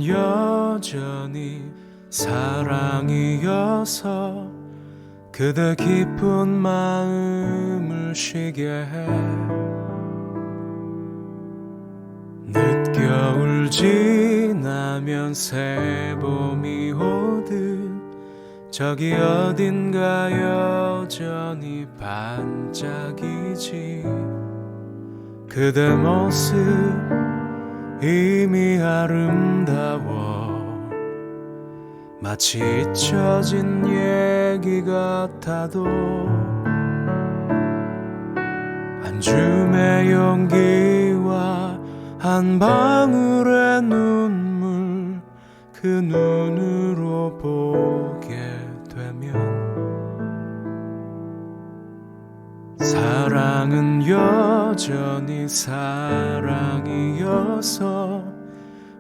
사랑은 여전히 사랑이어서 그대 기쁜 마음을 쉬게 해. 늦겨울 지나면 새봄이 오듯 저기 어딘가 여전히 반짝이지. 그대 모습 이미 아름다워 마치 잊혀진 얘기 같아도 한 줌의 용기와 한 방울의 눈물 그 눈으로 보게 되면 사랑은 여전히 사랑이어서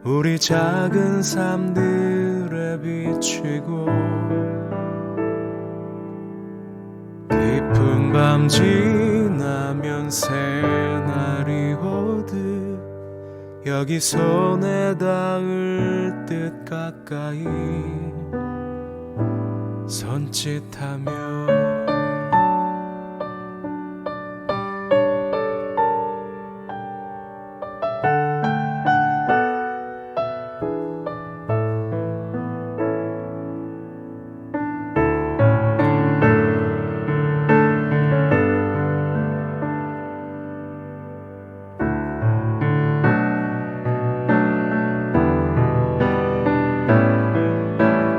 우리 작은 삶들에 비치고 깊은 밤 지나면 새날이 오듯 여기 손에 닿을 듯 가까이 손짓하며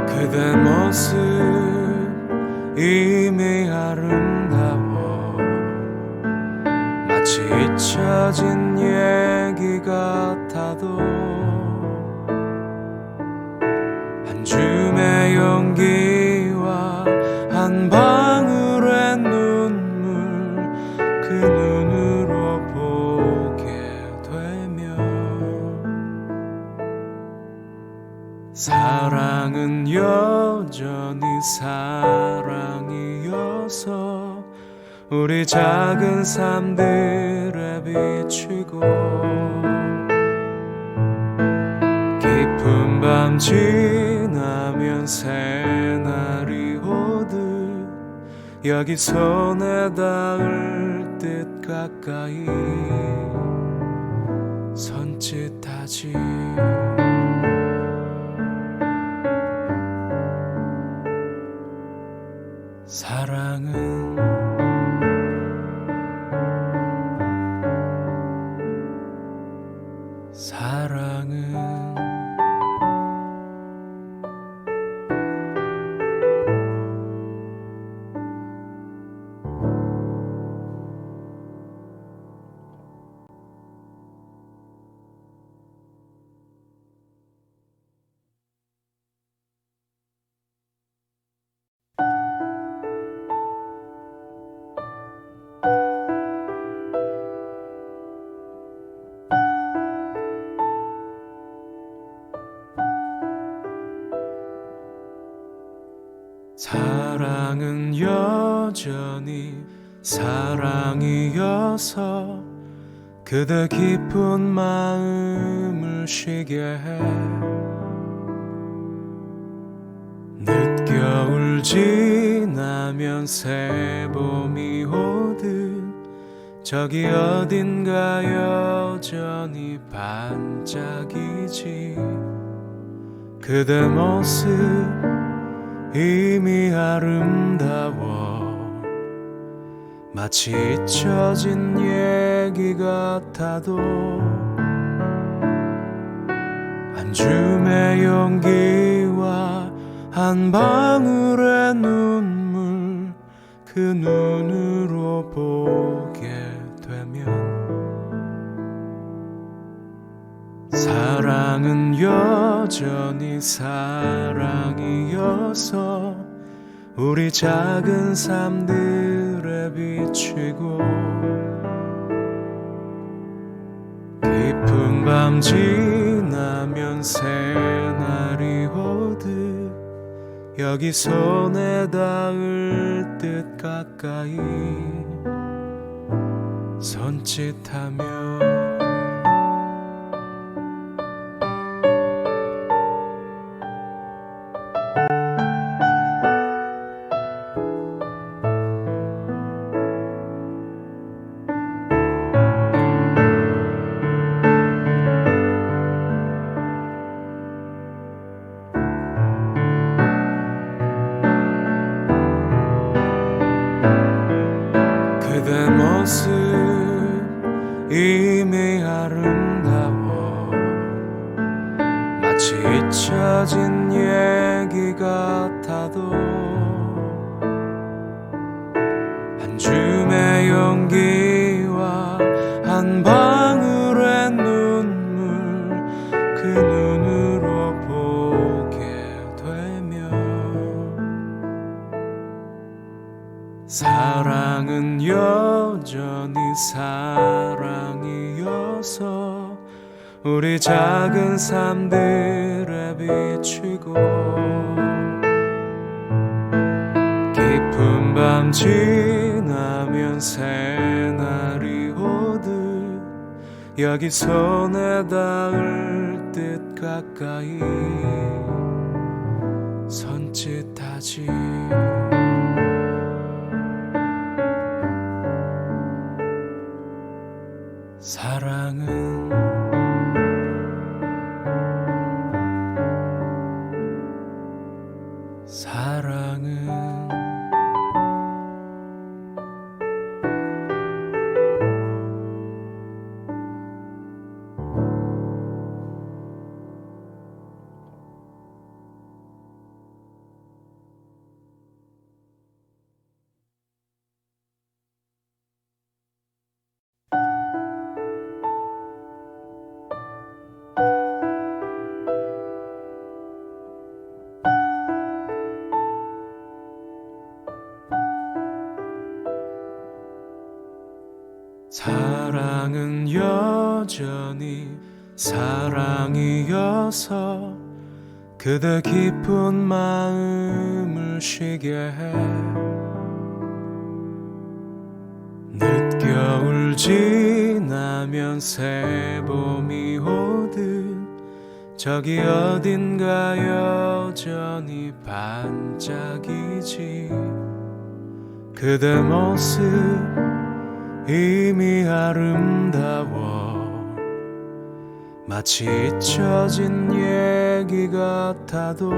그대 모습 이미 아름다워 마치 잊혀진 얘기 같아도 한 줌의 용기와 한 방울의 눈물 그 눈으로 보게 되면 사랑은 여전히 사랑이어서 우리 작은 삶들에 비추고 깊은 밤 지나면 새날이 오듯 여기 손에 닿을 듯 가까이 손짓하지. 사랑은 사랑은 여전히 사랑이어서 그대 기쁜 마음을 쉬게 해. 늦겨울 지나면 새봄이 오듯 저기 어딘가 여전히 반짝이지. 그대 모습 이미 아름다워 마치 잊혀진 얘기 같아도 한 줌의 용기와 한 방울의 눈물 그 눈으로 보게 되면 사랑은 여전히 사랑이어서 우리 작은 삶들에 비추고 깊은 밤 지나면 새날이 오듯 여기 손에 닿을 듯 가까이 손짓하며 모습 이미 아름다워 마치 잊혀진 얘기 같아도 한 줌의 용기와 한 방울의 눈물 그 눈으로 보게 되면 사랑은 여전히 사랑이어서 우리 작은 삶들에 비추고 깊은 밤 지나면 새날이 오듯 여기 손에 닿을 듯 가까이 손짓하지 사랑은 사랑은 여전히 사랑이어서 그대 깊은 마음을 쉬게 해 늦겨울 지나면 새봄이 오듯 저기 어딘가 여전히 반짝이지 그대 모습 이미 아름다워 마치 잊혀진 얘기 같아도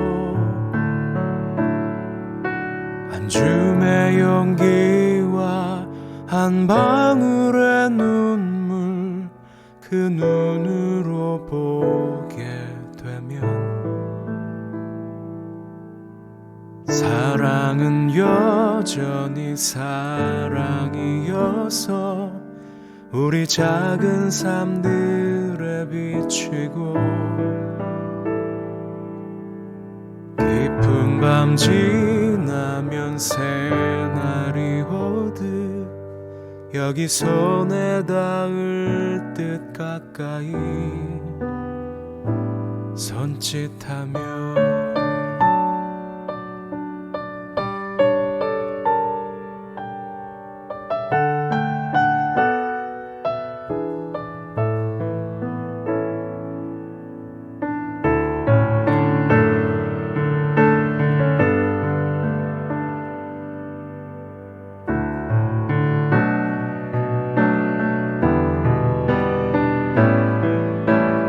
한 줌의 용기와 한 방울의 눈물 그 눈으로 보게 되면 사랑은 여전히 사랑이어서 우리 작은 삶들에 비추고 깊은 밤 지나면 새날이 오듯 여기 손에 닿을 듯 가까이 손짓하며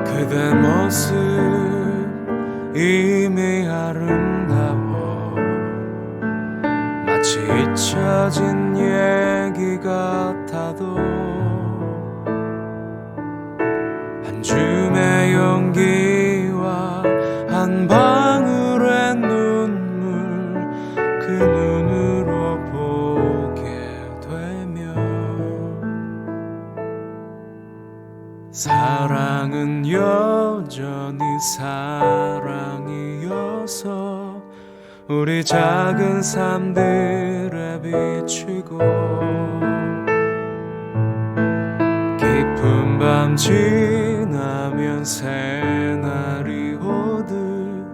그대 모습 이미 아름다워 마치 잊혀진 얘기 같아도 한 줌의 용기와 한 방울의 눈물 그 눈으로 보게 되면 사랑은 여전히 사랑이어서 우리 작은 삶들에 비추고 깊은 밤 지나면 새날이 오듯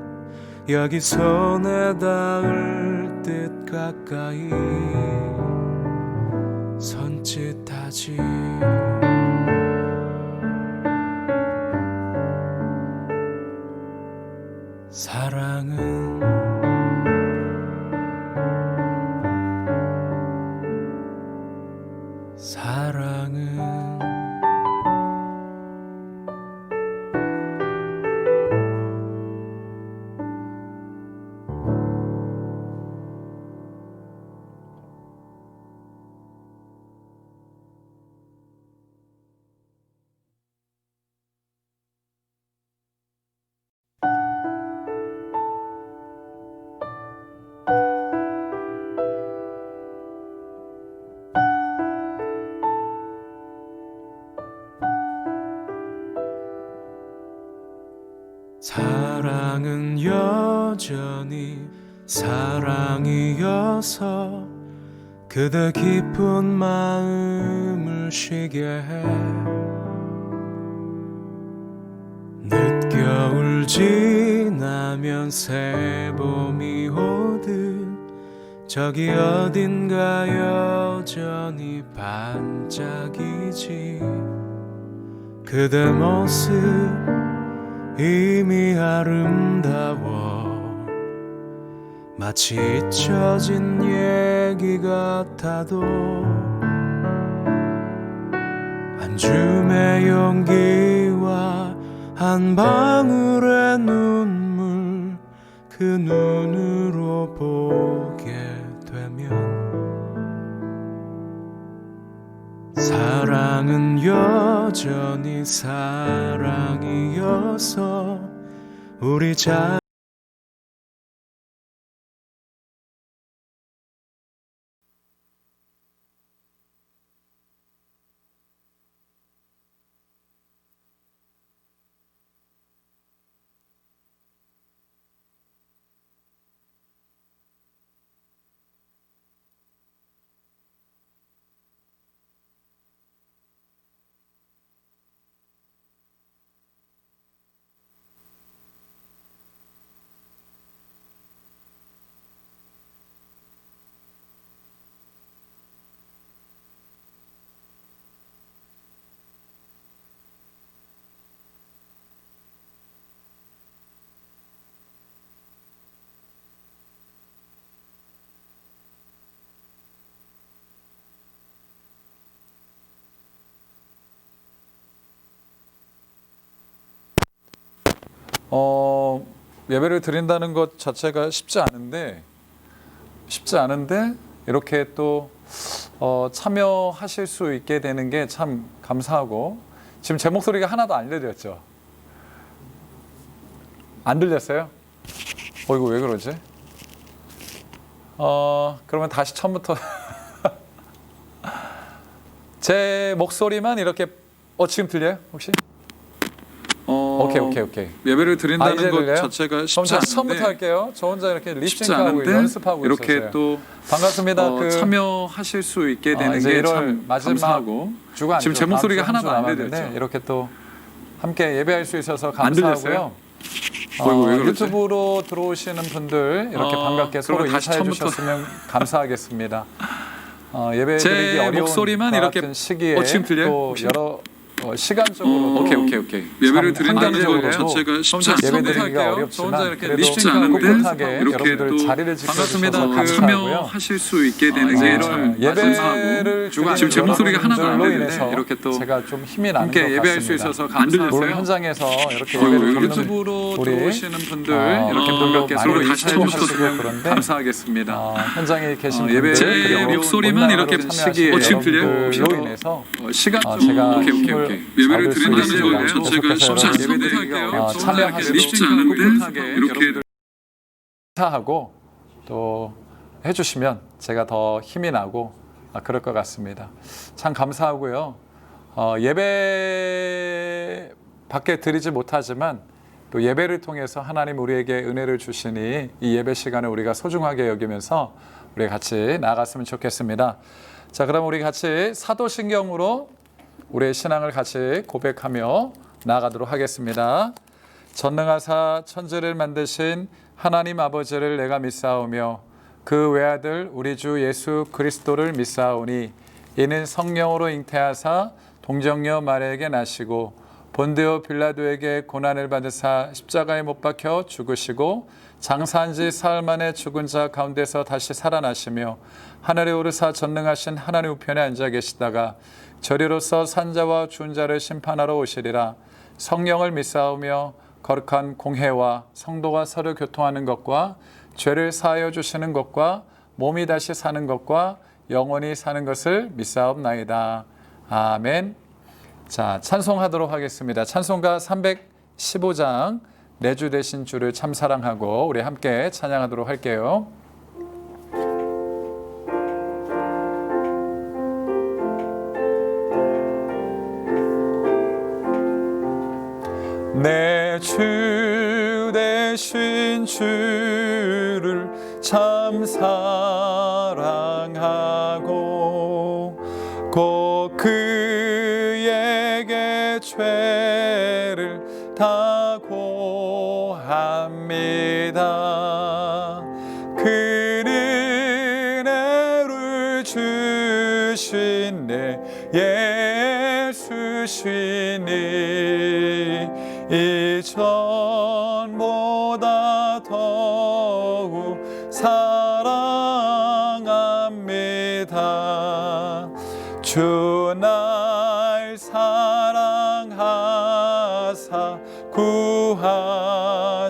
여기 손에 닿을 듯 가까이 손짓하지 사랑은 사랑은 여전히 사랑이어서 그대 깊은 마음을 쉬게 해. 늦겨울 지나면 새봄이 오듯 저기 어딘가 여전히 반짝이지. 그대 모습 이미 아름다워 마치 잊혀진 얘기 같아도 한 줌의 용기와 한 방울의 눈물 그 눈으로 보게 되면 사랑은 여전히 사랑이어서 우리 예배를 드린다는 것 자체가 쉽지 않은데 이렇게 또 참여하실 수 있게 되는 게 참 감사하고, 지금 제 목소리가 하나도 안 들렸죠? 안 들렸어요? 이거 왜 그러지? 그러면 다시 처음부터 제 목소리만 이렇게 지금 들려요? 혹시? 오케이. 예배를 드린다는 이제 것 들려요? 자체가 그럼 쉽지 다시 처음부터 않은데 할게요. 저 혼자 이렇게 쉽지 립싱크하고 않은데 연습하고 이렇게 있었어요. 또 반갑습니다. 참여하실 수 있게 되는 이제 게 1월 참 마지막 감사하고, 주가 지금 제 목소리가 하나도 안 들렸죠? 이렇게 또 함께 예배할 수 있어서 안 들렸어요? 감사하고요. 왜 그러지? 유튜브로 들어오시는 분들 이렇게 반갑게 서로 그러면 다시 인사해 처음부터. 주셨으면 감사하겠습니다. 예배 제 드리기 어려운 목소리만 것 이렇게- 같은 시기에 지금 들려요? 또 혹시? 여러 시간적으로 오케이. 예배를 드린다는 한계적으로 것 자체가 쉽지 예배 않은데 드리기가 저 어렵지만 혼자 이렇게 그래도 쉽지 않은데 꿋꿋하게 이렇게 여러분들 또 자리를 지켜주셔서 반갑습니다. 감사하고요. 참여하실 수 있게 되는 게 참 예배를 감사하고, 드리는 지금 제 목소리가 하나도 안 여러분들로 들리는데 인해서 이렇게 또 제가 좀 힘이 나는 것 함께 같습니다. 예배할 수 있어서 물론 감사하고요. 현장에서 이렇게 예배를 드리는 유튜브로 우리 들어오시는 분들 분들도 이렇게 반갑게 많이 서로 인사해 시청하시고 주셨으면 그런데 감사하겠습니다. 현장에 계신 예배 분들 제 그리고 목소리만 온라인으로 이렇게 참여하시는 시기에 지금 들려요? 여러분들로 인해서 시간적으로 제가 오케이. 힘을 예배를 얻을 수 드린다는 있습니다. 것 자체가 계속해서 쉽지 않은데 여러분들이 참여하시고 쉽지 않은데 이렇게 하고 또 해주시면 제가 더 힘이 나고 그럴 것 같습니다. 참 감사하고요. 예배 밖에 드리지 못하지만 또 예배를 통해서 하나님 우리에게 은혜를 주시니 이 예배 시간을 우리가 소중하게 여기면서 우리 같이 나아갔으면 좋겠습니다. 자, 그럼 우리 같이 사도신경으로 우리의 신앙을 같이 고백하며 나아가도록 하겠습니다. 전능하사 천지를 만드신 하나님 아버지를 내가 믿사오며 그 외아들 우리 주 예수 그리스도를 믿사오니 이는 성령으로 잉태하사 동정녀 마리아에게 나시고 본디오 빌라도에게 고난을 받으사 십자가에 못 박혀 죽으시고 장사한 지 사흘 만에 죽은 자 가운데서 다시 살아나시며 하늘에 오르사 전능하신 하나님 우편에 앉아 계시다가 저리로서 산자와 죽은 자를 심판하러 오시리라. 성령을 믿사오며 거룩한 공회와 성도가 서로 교통하는 것과 죄를 사하여 주시는 것과 몸이 다시 사는 것과 영원히 사는 것을 믿사옵나이다. 아멘. 자, 찬송하도록 하겠습니다. 찬송가 315장 내 주 되신 주를 참 사랑하고 우리 함께 찬양하도록 할게요. 내 주 되신 되신 주를 참 사랑하고 곧 그에게 죄를 다 고합니다. 그 은혜를 주신 내 예수시니 이전보다 더욱 사랑합니다. 주 날 사랑하사 구하시려고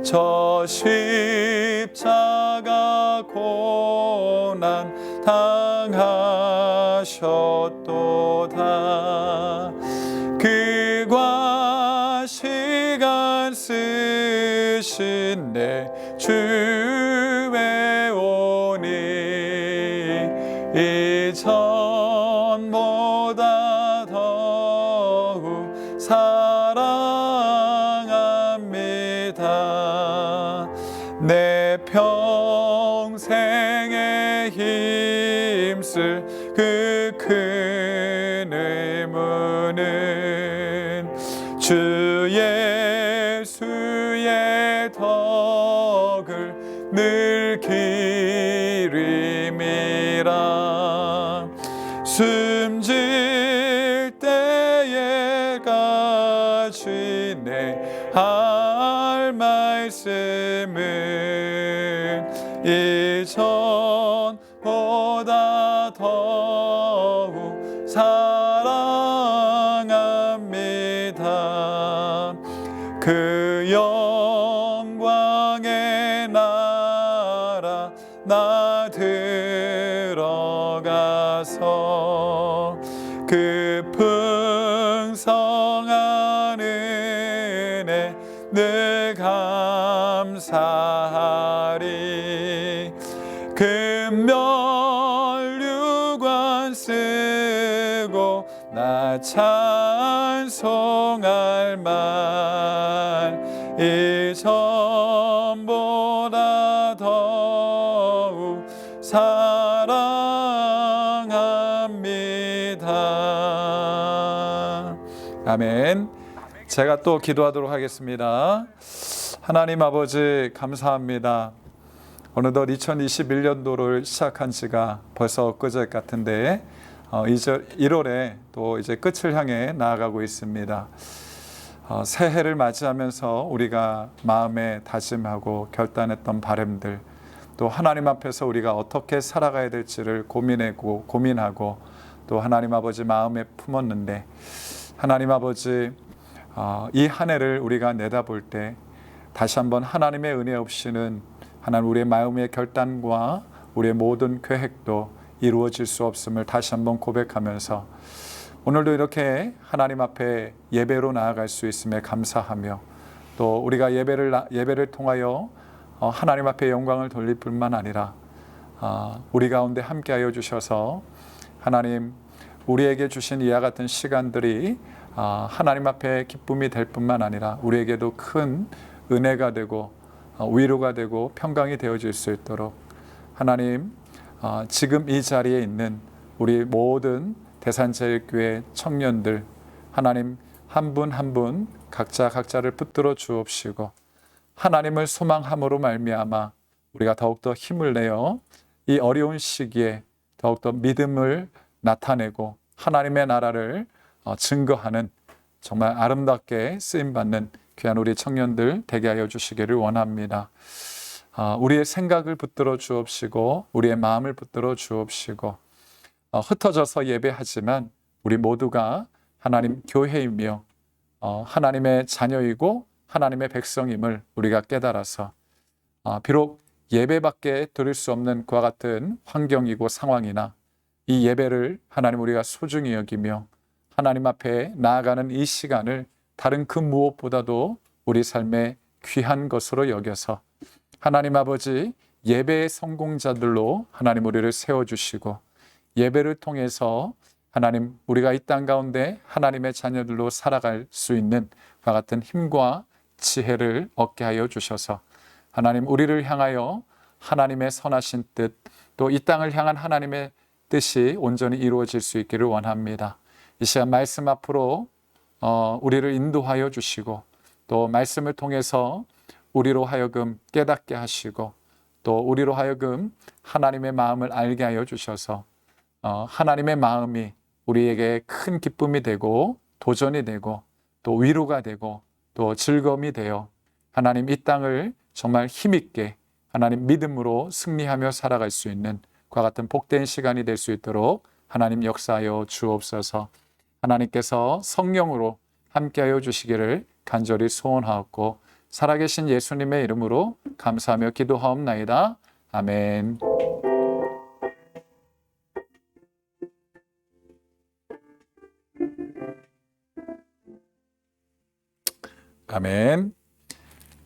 저 십자가 고난 당하셨도다. 그과 시간 쓰신 내 주의 오니 이전보다 더욱 사랑합니다. 내 평생에 힘쓸 그 큰 의무는 주 예수의 덕을 늘 기림이라. 숨질 때에까지 내 할 말씀은 이전보다 더욱 사랑합니다. 그 영광의 나라 나 들어가서 그 풍성한 은혜 늘 감사하리. 금면류관 쓰고 나 찬송할 만 이전보다 더욱 사랑합니다. 아멘. 제가 또 기도하도록 하겠습니다. 하나님 아버지 감사합니다. 어느덧 2021년도를 시작한 지가 벌써 엊그제 같은데 이제 1월에 또 이제 끝을 향해 나아가고 있습니다. 새해를 맞이하면서 우리가 마음에 다짐하고 결단했던 바람들, 또 하나님 앞에서 우리가 어떻게 살아가야 될지를 고민하고 또 하나님 아버지 마음에 품었는데, 하나님 아버지 이 한 해를 우리가 내다볼 때 다시 한번 하나님의 은혜 없이는 하나님 우리의 마음의 결단과 우리의 모든 계획도 이루어질 수 없음을 다시 한번 고백하면서 오늘도 이렇게 하나님 앞에 예배로 나아갈 수 있음에 감사하며, 또 우리가 예배를 통하여 하나님 앞에 영광을 돌릴 뿐만 아니라 우리 가운데 함께하여 주셔서 하나님 우리에게 주신 이와 같은 시간들이 하나님 앞에 기쁨이 될 뿐만 아니라 우리에게도 큰 은혜가 되고 위로가 되고 평강이 되어질 수 있도록 하나님 지금 이 자리에 있는 우리 모든 대산제일교회 청년들 하나님 한 분 한 분 각자를 붙들어 주옵시고 하나님을 소망함으로 말미암아 우리가 더욱더 힘을 내어 이 어려운 시기에 더욱더 믿음을 나타내고 하나님의 나라를 증거하는 정말 아름답게 쓰임받는 귀한 우리 청년들 되게 하여 주시기를 원합니다. 우리의 생각을 붙들어 주옵시고 우리의 마음을 붙들어 주옵시고 흩어져서 예배하지만 우리 모두가 하나님 교회이며 하나님의 자녀이고 하나님의 백성임을 우리가 깨달아서 비록 예배밖에 드릴 수 없는 그와 같은 환경이고 상황이나 이 예배를 하나님 우리가 소중히 여기며 하나님 앞에 나아가는 이 시간을 다른 그 무엇보다도 우리 삶의 귀한 것으로 여겨서 하나님 아버지 예배의 성공자들로 하나님 우리를 세워주시고 예배를 통해서 하나님, 우리가 이 땅 가운데 하나님의 자녀들로 살아갈 수 있는 그와 같은 힘과 지혜를 얻게 하여 주셔서 하나님, 우리를 향하여 하나님의 선하신 뜻, 또 이 땅을 향한 하나님의 뜻이 온전히 이루어질 수 있기를 원합니다. 이 시간 말씀 앞으로 우리를 인도하여 주시고, 또 말씀을 통해서 우리로 하여금 깨닫게 하시고, 또 우리로 하여금 하나님의 마음을 알게 하여 주셔서 하나님의 마음이 우리에게 큰 기쁨이 되고 도전이 되고 또 위로가 되고 또 즐거움이 되어 하나님, 이 땅을 정말 힘있게 하나님 믿음으로 승리하며 살아갈 수 있는 그와 같은 복된 시간이 될 수 있도록 하나님 역사하여 주옵소서. 하나님께서 성령으로 함께하여 주시기를 간절히 소원하옵고 살아계신 예수님의 이름으로 감사하며 기도하옵나이다. 아멘. 아멘.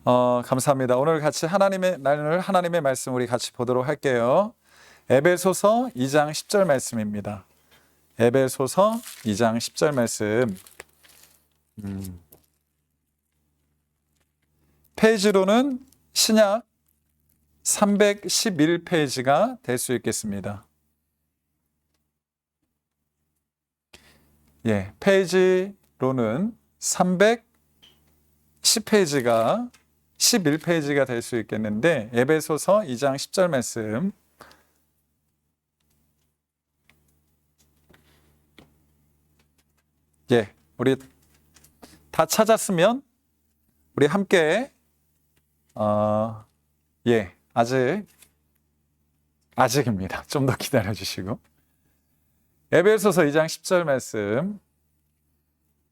감사합니다. 오늘 같이 하나님의 말씀 우리 같이 보도록 할게요. 에베소서 2장 10절 말씀입니다. 에베소서 2장 10절 말씀. 페이지로는 신약 311페이지가 될 수 있겠습니다. 예, 페이지로는 310페이지가 11페이지가 될 수 있겠는데, 에베소서 2장 10절 말씀. 예, 우리 다 찾았으면 우리 함께 예, 아직입니다. 좀 더 기다려 주시고. 에베소서 2장 10절 말씀.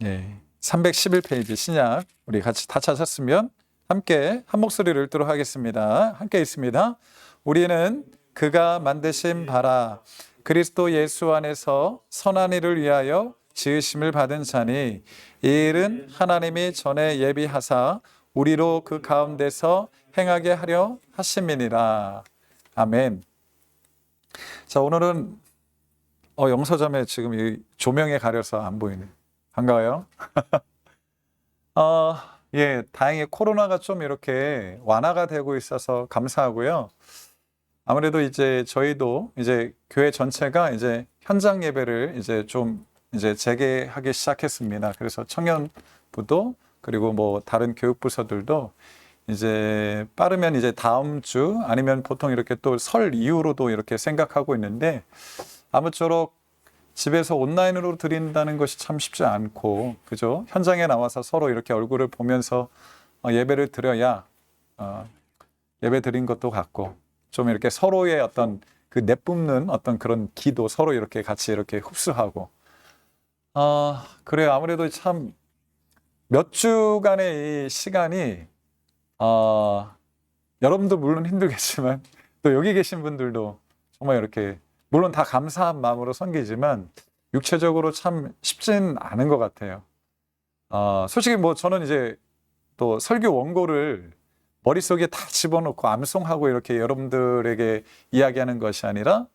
예, 311페이지 신약 우리 같이 다 찾았으면 함께 한 목소리를 읽도록 하겠습니다. 함께 있습니다. 우리는 그가 만드신 바라 그리스도 예수 안에서 선한 일을 위하여 지으심을 받은 자니, 이 일은 하나님이 전에 예비하사 우리로 그 가운데서 행하게 하려 하심이니라. 아멘. 자, 오늘은 영서점에 지금 이 조명에 가려서 안 보이네. 반가워요. 예, 다행히 코로나가 좀 이렇게 완화가 되고 있어서 감사하고요. 아무래도 이제 저희도 이제 교회 전체가 이제 현장 예배를 이제 좀 이제 재개하기 시작했습니다. 그래서 청년부도 그리고 뭐 다른 교육부서들도 이제 빠르면 이제 다음 주 아니면 보통 이렇게 또 설 이후로도 이렇게 생각하고 있는데, 아무쪼록 집에서 온라인으로 드린다는 것이 참 쉽지 않고, 그죠? 현장에 나와서 서로 이렇게 얼굴을 보면서 예배를 드려야 예배 드린 것도 같고, 좀 이렇게 서로의 어떤 그 내뿜는 어떤 그런 기도 서로 이렇게 같이 이렇게 흡수하고, 그래요. 아무래도 참 몇 주간의 이 시간이 여러분도 물론 힘들겠지만 또 여기 계신 분들도 정말 이렇게 물론 다 감사한 마음으로 섬기지만 육체적으로 참 쉽진 않은 것 같아요. 솔직히 뭐 저는 이제 또 설교 원고를 머릿속에 다 집어넣고 암송하고 이렇게 여러분들에게 이야기하는 것이 아니라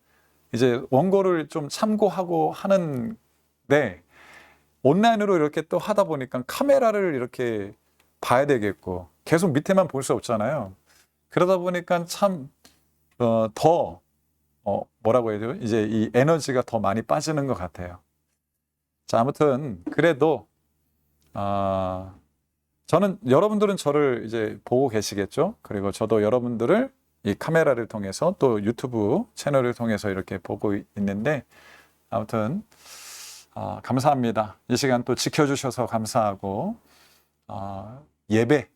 이제 원고를 좀 참고하고 하는데, 온라인으로 이렇게 또 하다 보니까 카메라를 이렇게 봐야 되겠고 계속 밑에만 볼 수 없잖아요. 그러다 보니까 참 더 뭐라고 해야 돼요? 이제 이 에너지가 더 많이 빠지는 것 같아요. 자, 아무튼 그래도 저는 여러분들은 저를 이제 보고 계시겠죠. 그리고 저도 여러분들을 이 카메라를 통해서 또 유튜브 채널을 통해서 이렇게 보고 있는데, 아무튼 감사합니다. 이 시간 또 지켜주셔서 감사하고, 예배,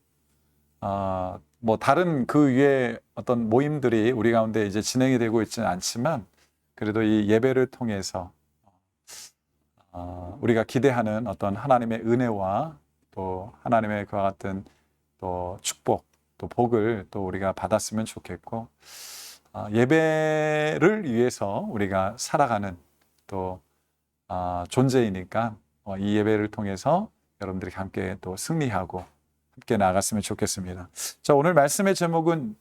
뭐 다른 그 위에 어떤 모임들이 우리 가운데 이제 진행이 되고 있지는 않지만, 그래도 이 예배를 통해서 우리가 기대하는 어떤 하나님의 은혜와 또 하나님의 그와 같은 또 축복, 또 복을 또 우리가 받았으면 좋겠고, 예배를 위해서 우리가 살아가는 또 존재이니까 이 예배를 통해서 여러분들이 함께 또 승리하고 함께 나아갔으면 좋겠습니다. 자, 오늘 말씀의 제목은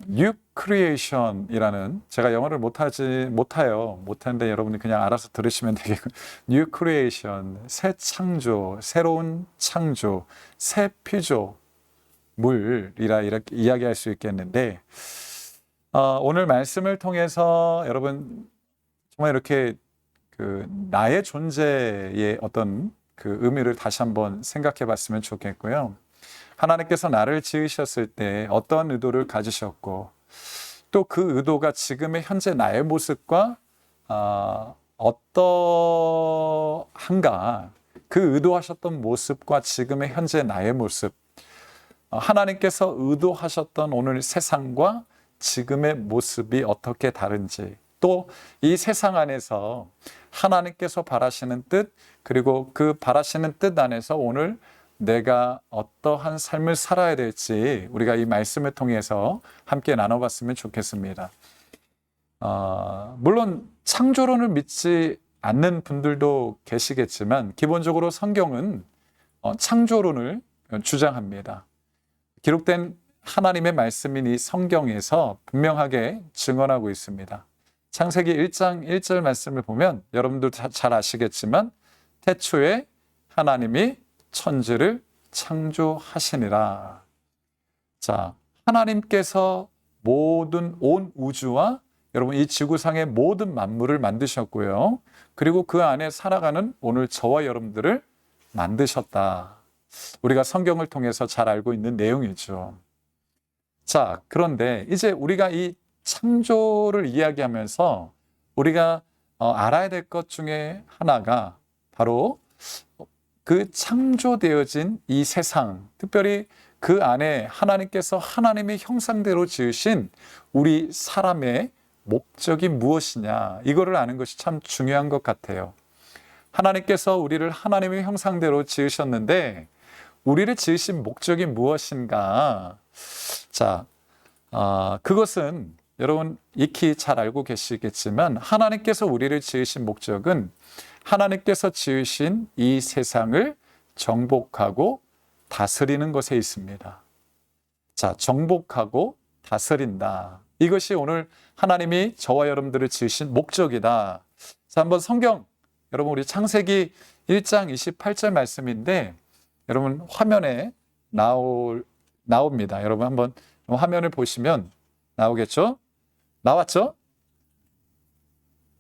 New Creation이라는, 제가 영어를 못하는데 여러분이 그냥 알아서 들으시면 되겠고, New Creation, 새 창조, 새로운 창조, 새 피조물이라 이렇게 이야기할 수 있겠는데, 오늘 말씀을 통해서 여러분 정말 이렇게 그 나의 존재의 어떤 그 의미를 다시 한번 생각해 봤으면 좋겠고요. 하나님께서 나를 지으셨을 때 어떤 의도를 가지셨고, 또 그 의도가 지금의 현재 나의 모습과 어떠한가, 그 의도하셨던 모습과 지금의 현재 나의 모습, 하나님께서 의도하셨던 오늘 세상과 지금의 모습이 어떻게 다른지, 또 이 세상 안에서 하나님께서 바라시는 뜻, 그리고 그 바라시는 뜻 안에서 오늘 내가 어떠한 삶을 살아야 될지 우리가 이 말씀을 통해서 함께 나눠봤으면 좋겠습니다. 물론 창조론을 믿지 않는 분들도 계시겠지만 기본적으로 성경은 창조론을 주장합니다. 기록된 하나님의 말씀인 이 성경에서 분명하게 증언하고 있습니다. 창세기 1장 1절 말씀을 보면 여러분도 잘 아시겠지만 태초에 하나님이 천지를 창조하시니라. 자, 하나님께서 모든 온 우주와 여러분 이 지구상의 모든 만물을 만드셨고요. 그리고 그 안에 살아가는 오늘 저와 여러분들을 만드셨다. 우리가 성경을 통해서 잘 알고 있는 내용이죠. 자, 그런데 이제 우리가 이 창조를 이야기하면서 우리가 알아야 될 것 중에 하나가 바로 그 창조되어진 이 세상, 특별히 그 안에 하나님께서 하나님의 형상대로 지으신 우리 사람의 목적이 무엇이냐, 이거를 아는 것이 참 중요한 것 같아요. 하나님께서 우리를 하나님의 형상대로 지으셨는데 우리를 지으신 목적이 무엇인가? 자, 그것은 여러분 익히 잘 알고 계시겠지만 하나님께서 우리를 지으신 목적은 하나님께서 지으신 이 세상을 정복하고 다스리는 것에 있습니다. 자, 정복하고 다스린다. 이것이 오늘 하나님이 저와 여러분들을 지으신 목적이다. 자, 한번 성경, 여러분 우리 창세기 1장 28절 말씀인데 여러분 화면에 나옵니다. 여러분 한번 화면을 보시면 나오겠죠? 나왔죠?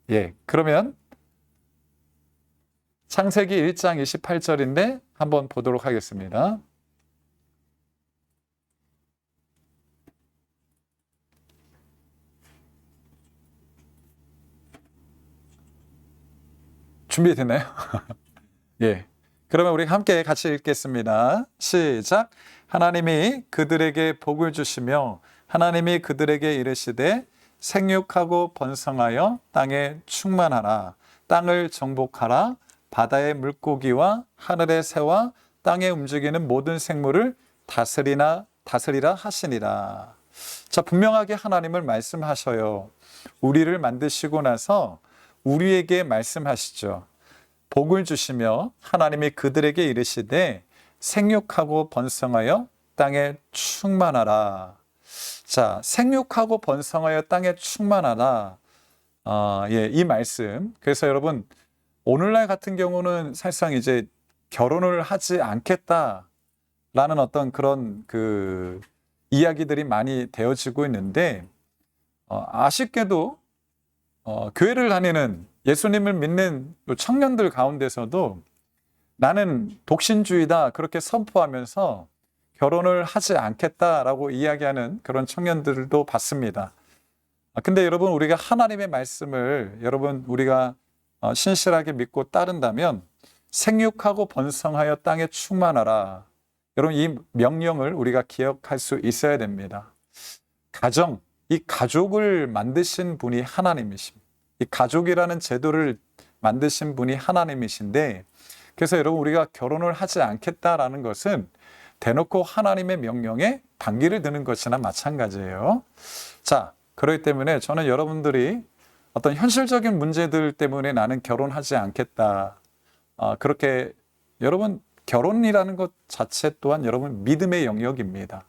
예, 그러면 창세기 1장 28절인데 한번 보도록 하겠습니다. 준비됐나요? 예. 그러면 우리 함께 같이 읽겠습니다. 시작. 하나님이 그들에게 복을 주시며 하나님이 그들에게 이르시되 생육하고 번성하여 땅에 충만하라. 땅을 정복하라. 바다의 물고기와 하늘의 새와 땅에 움직이는 모든 생물을 다스리라 하시니라. 자, 분명하게 하나님을 말씀하셔요. 우리를 만드시고 나서 우리에게 말씀하시죠. 복을 주시며 하나님이 그들에게 이르시되 생육하고 번성하여 땅에 충만하라. 자, 생육하고 번성하여 땅에 충만하라. 예, 이 말씀. 그래서 여러분 오늘날 같은 경우는 사실상 이제 결혼을 하지 않겠다라는 어떤 그런 그 이야기들이 많이 되어지고 있는데 아쉽게도 교회를 다니는 예수님을 믿는 청년들 가운데서도 나는 독신주의다 그렇게 선포하면서 결혼을 하지 않겠다라고 이야기하는 그런 청년들도 봤습니다. 근데 여러분 우리가 하나님의 말씀을 여러분 우리가 신실하게 믿고 따른다면 생육하고 번성하여 땅에 충만하라. 여러분 이 명령을 우리가 기억할 수 있어야 됩니다. 가정, 이 가족을 만드신 분이 하나님이십니다. 이 가족이라는 제도를 만드신 분이 하나님이신데 그래서 여러분 우리가 결혼을 하지 않겠다라는 것은 대놓고 하나님의 명령에 반기를 드는 것이나 마찬가지예요. 자, 그렇기 때문에 저는 여러분들이 어떤 현실적인 문제들 때문에 나는 결혼하지 않겠다. 그렇게 여러분 결혼이라는 것 자체 또한 여러분 믿음의 영역입니다.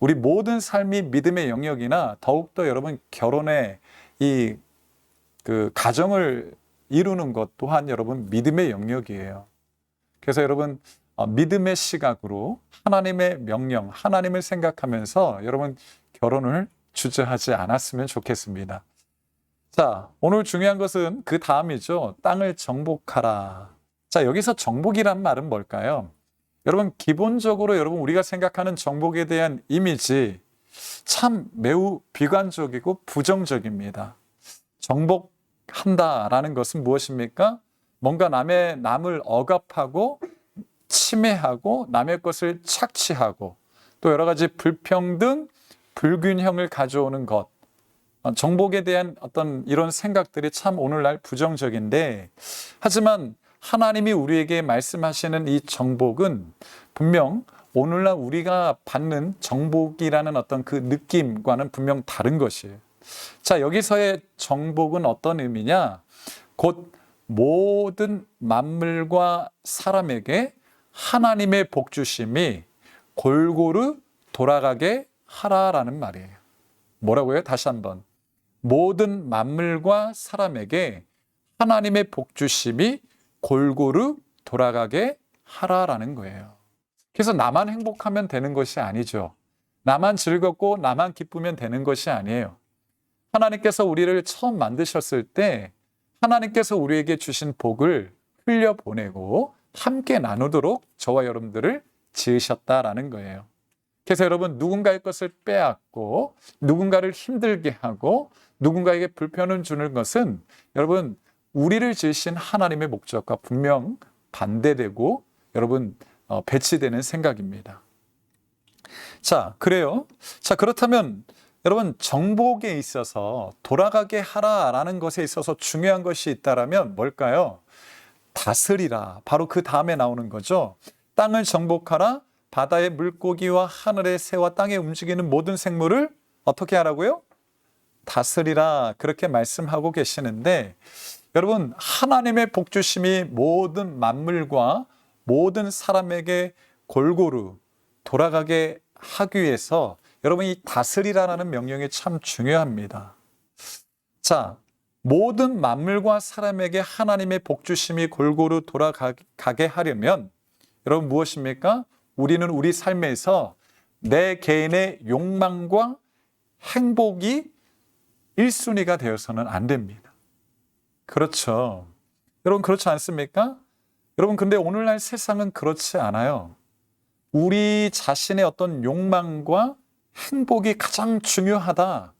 우리 모든 삶이 믿음의 영역이나 더욱더 여러분 결혼의 이 가정을 이루는 것 또한 여러분 믿음의 영역이에요. 그래서 여러분 믿음의 시각으로 하나님의 명령, 하나님을 생각하면서 여러분 결혼을 주저하지 않았으면 좋겠습니다. 자, 오늘 중요한 것은 그 다음이죠. 땅을 정복하라. 자, 여기서 정복이란 말은 뭘까요? 여러분 기본적으로 여러분 우리가 생각하는 정복에 대한 이미지 참 매우 비관적이고 부정적입니다. 정복한다라는 것은 무엇입니까? 뭔가 남을 억압하고 침해하고 남의 것을 착취하고 또 여러 가지 불평등, 불균형을 가져오는 것. 정복에 대한 어떤 이런 생각들이 참 오늘날 부정적인데 하지만 하나님이 우리에게 말씀하시는 이 정복은 분명 오늘날 우리가 받는 정복이라는 어떤 그 느낌과는 분명 다른 것이에요. 자, 여기서의 정복은 어떤 의미냐? 곧 모든 만물과 사람에게 하나님의 복주심이 골고루 돌아가게 하라라는 말이에요. 뭐라고요? 다시 한번. 모든 만물과 사람에게 하나님의 복주심이 골고루 돌아가게 하라라는 거예요. 그래서 나만 행복하면 되는 것이 아니죠. 나만 즐겁고 나만 기쁘면 되는 것이 아니에요. 하나님께서 우리를 처음 만드셨을 때 하나님께서 우리에게 주신 복을 흘려보내고 함께 나누도록 저와 여러분들을 지으셨다라는 거예요. 그래서 여러분 누군가의 것을 빼앗고 누군가를 힘들게 하고 누군가에게 불편을 주는 것은 여러분 우리를 지으신 하나님의 목적과 분명 반대되고 여러분 배치되는 생각입니다. 자, 그래요. 자, 그렇다면 여러분 정복에 있어서 돌아가게 하라라는 것에 있어서 중요한 것이 있다라면 뭘까요? 다스리라. 바로 그 다음에 나오는 거죠. 땅을 정복하라. 바다의 물고기와 하늘의 새와 땅에 움직이는 모든 생물을 어떻게 하라고요? 다스리라. 그렇게 말씀하고 계시는데 여러분 하나님의 복주심이 모든 만물과 모든 사람에게 골고루 돌아가게 하기 위해서 여러분 이 다스리라라는 명령이 참 중요합니다. 자, 모든 만물과 사람에게 하나님의 복주심이 골고루 돌아가게 하려면 여러분 무엇입니까? 우리는 우리 삶에서 내 개인의 욕망과 행복이 1순위가 되어서는 안 됩니다. 그렇죠. 여러분 그렇지 않습니까? 여러분 근데 오늘날 세상은 그렇지 않아요. 우리 자신의 어떤 욕망과 행복이 가장 중요하다.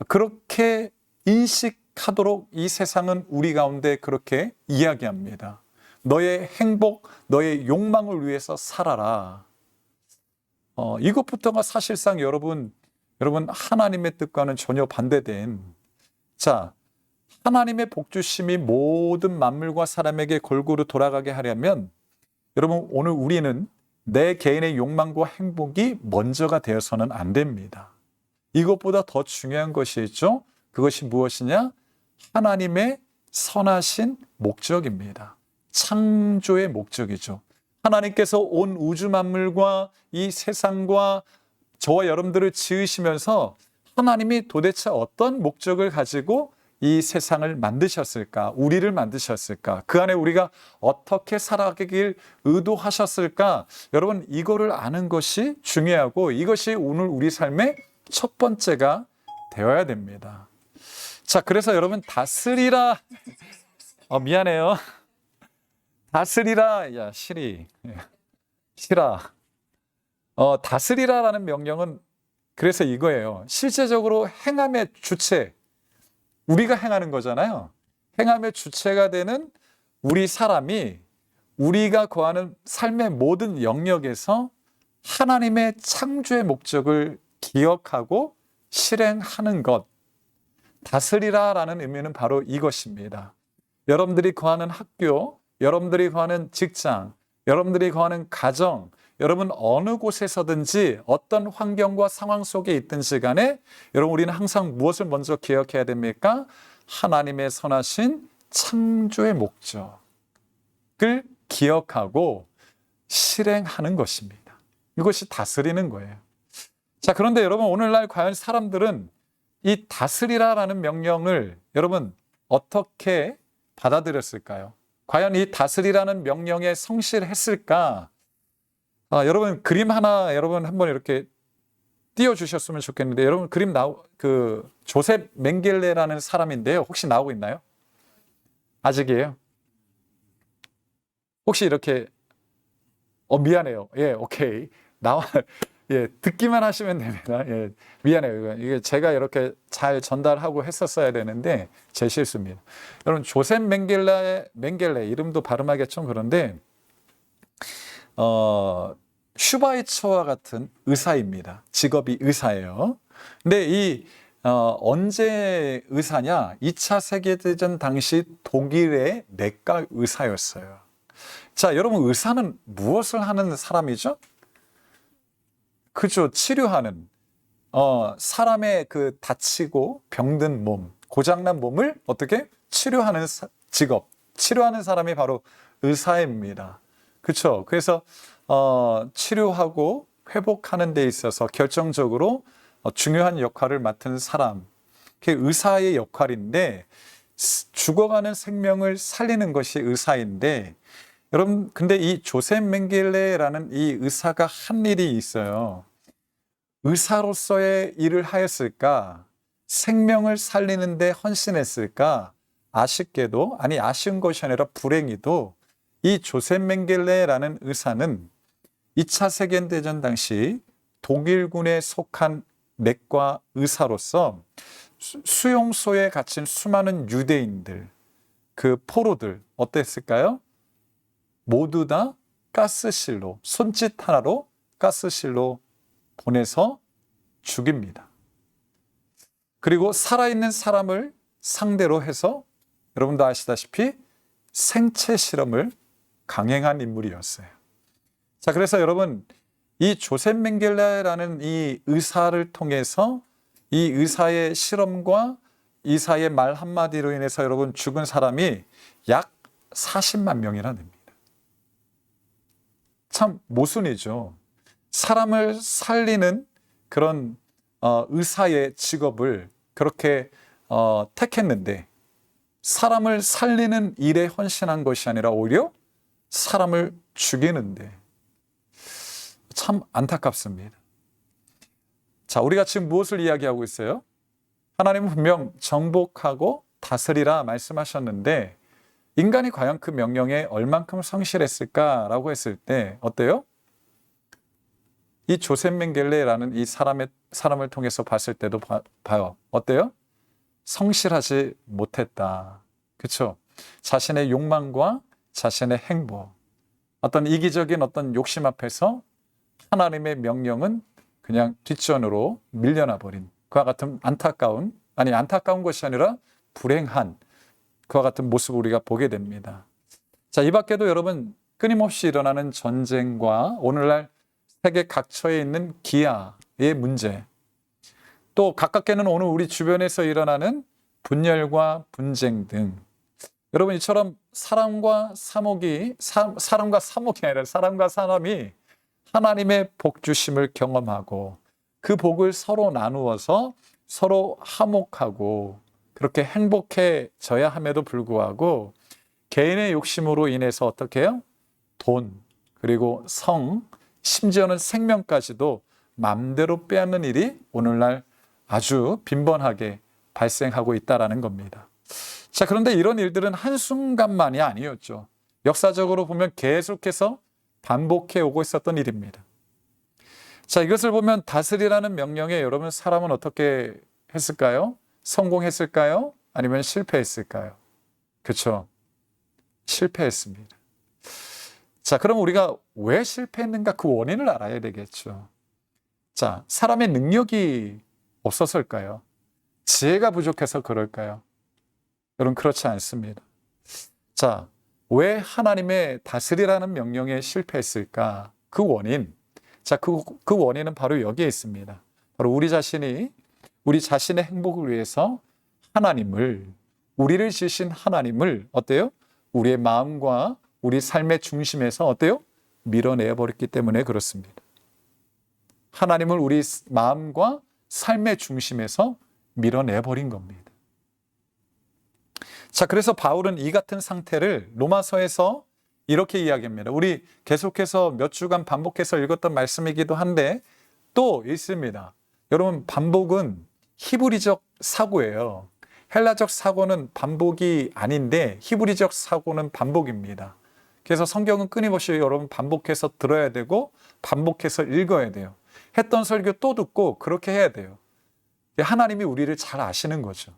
그렇게 인식하도록 이 세상은 우리 가운데 그렇게 이야기합니다. 너의 행복, 너의 욕망을 위해서 살아라. 이것부터가 사실상 여러분 하나님의 뜻과는 전혀 반대된 자, 하나님의 복주심이 모든 만물과 사람에게 골고루 돌아가게 하려면 여러분 오늘 우리는 내 개인의 욕망과 행복이 먼저가 되어서는 안 됩니다. 이것보다 더 중요한 것이 있죠. 그것이 무엇이냐? 하나님의 선하신 목적입니다. 창조의 목적이죠. 하나님께서 온 우주 만물과 이 세상과 저와 여러분들을 지으시면서 하나님이 도대체 어떤 목적을 가지고 이 세상을 만드셨을까? 우리를 만드셨을까? 그 안에 우리가 어떻게 살아가길 의도하셨을까? 여러분 이거를 아는 것이 중요하고 이것이 오늘 우리 삶의 첫 번째가 되어야 됩니다. 자, 그래서 여러분 다스리라. 미안해요. 다스리라. 야, 시라. 다스리라라는 명령은 그래서 이거예요. 실제적으로 행함의 주체, 우리가 행하는 거잖아요. 행함의 주체가 되는 우리 사람이 우리가 거하는 삶의 모든 영역에서 하나님의 창조의 목적을 기억하고 실행하는 것. 다스리라라는 의미는 바로 이것입니다. 여러분들이 거하는 학교, 여러분들이 거하는 직장, 여러분들이 거하는 가정, 여러분 어느 곳에서든지 어떤 환경과 상황 속에 있든지 간에 여러분 우리는 항상 무엇을 먼저 기억해야 됩니까? 하나님의 선하신 창조의 목적을 기억하고 실행하는 것입니다. 이것이 다스리는 거예요. 자, 그런데 여러분 오늘날 과연 사람들은 이 다스리라라는 명령을 여러분 어떻게 받아들였을까요? 과연 이 다스리라는 명령에 성실했을까? 여러분 그림 하나 여러분 한번 이렇게 띄워주셨으면 좋겠는데, 여러분 그림 조셉 맹겔레라는 사람인데요. 혹시 나오고 있나요? 아직이에요? 혹시 이렇게 미안해요. 예, 오케이. 예, 듣기만 하시면 됩니다. 예, 미안해요. 이게 제가 이렇게 잘 전달하고 했었어야 되는데 제 실수입니다. 여러분 조셉 맹겔레 이름도 발음하기 좀 그런데 슈바이처와 같은 의사입니다. 직업이 의사예요. 근데 언제 의사냐? 2차 세계대전 당시 독일의 내과 의사였어요. 자, 여러분 의사는 무엇을 하는 사람이죠? 그죠. 치료하는 사람의 그 다치고 병든 몸, 고장난 몸을 어떻게 치료하는 직업, 치료하는 사람이 바로 의사입니다. 그렇죠. 그래서 치료하고 회복하는 데 있어서 결정적으로 중요한 역할을 맡은 사람, 그게 의사의 역할인데, 죽어가는 생명을 살리는 것이 의사인데, 여러분 근데 이 조셉 맹겔레라는 이 의사가 한 일이 있어요. 의사로서의 일을 하였을까? 생명을 살리는 데 헌신했을까? 아쉽게도, 아니 아쉬운 것이 아니라 불행히도 이 조셉 맹겔레라는 의사는 2차 세계대전 당시 독일군에 속한 내과 의사로서 수용소에 갇힌 수많은 유대인들, 그 포로들 어땠을까요? 모두 다 가스실로, 손짓 하나로 가스실로 보내서 죽입니다. 그리고 살아있는 사람을 상대로 해서 여러분도 아시다시피 생체 실험을 강행한 인물이었어요. 자, 그래서 여러분 이 조셉 맹겔레라는 이 의사를 통해서 이 의사의 실험과 의사의 말 한마디로 인해서 여러분 죽은 사람이 약 40만 명이나 됩니다. 참 모순이죠. 사람을 살리는 그런 의사의 직업을 그렇게 택했는데 사람을 살리는 일에 헌신한 것이 아니라 오히려 사람을 죽이는데, 참 안타깝습니다. 자, 우리가 지금 무엇을 이야기하고 있어요? 하나님은 분명 정복하고 다스리라 말씀하셨는데 인간이 과연 그 명령에 얼만큼 성실했을까라고 했을 때 어때요? 이 조셉 맹겔레라는 이 사람을 통해서 봤을 때도 봐요. 어때요? 성실하지 못했다. 그렇죠? 자신의 욕망과 자신의 행복, 어떤 이기적인 어떤 욕심 앞에서 하나님의 명령은 그냥 뒷전으로 밀려나 버린 그와 같은 안타까운 것이 아니라 불행한 그와 같은 모습을 우리가 보게 됩니다. 자, 이 밖에도 여러분 끊임없이 일어나는 전쟁과 오늘날 세계 각처에 있는 기아의 문제, 또 가깝게는 오늘 우리 주변에서 일어나는 분열과 분쟁 등, 여러분 이처럼 사람과 사람이 하나님의 복 주심을 경험하고 그 복을 서로 나누어서 서로 화목하고 그렇게 행복해져야 함에도 불구하고 개인의 욕심으로 인해서 어떻게 해요? 돈, 그리고 성, 심지어는 생명까지도 마음대로 빼앗는 일이 오늘날 아주 빈번하게 발생하고 있다는 겁니다. 자, 그런데 이런 일들은 한순간만이 아니었죠. 역사적으로 보면 계속해서 반복해 오고 있었던 일입니다. 자, 이것을 보면 다스리라는 명령에 여러분 사람은 어떻게 했을까요? 성공했을까요? 아니면 실패했을까요? 그렇죠. 실패했습니다. 자, 그럼 우리가 왜 실패했는가 그 원인을 알아야 되겠죠. 자, 사람의 능력이 없었을까요? 지혜가 부족해서 그럴까요? 여러분 그렇지 않습니다. 자, 왜 하나님의 다스리라는 명령에 실패했을까? 그 원인. 자, 그 원인은 바로 여기에 있습니다. 바로 우리 자신의 행복을 위해서 우리를 지으신 하나님을 어때요? 우리의 마음과 우리 삶의 중심에서 어때요? 밀어내어 버렸기 때문에 그렇습니다. 하나님을 우리 마음과 삶의 중심에서 밀어내버린 겁니다. 자, 그래서 바울은 이 같은 상태를 로마서에서 이렇게 이야기합니다. 우리 계속해서 몇 주간 반복해서 읽었던 말씀이기도 한데 또 있습니다. 여러분, 반복은 히브리적 사고예요. 헬라적 사고는 반복이 아닌데 히브리적 사고는 반복입니다. 그래서 성경은 끊임없이 여러분 반복해서 들어야 되고 반복해서 읽어야 돼요. 했던 설교 또 듣고 그렇게 해야 돼요. 하나님이 우리를 잘 아시는 거죠.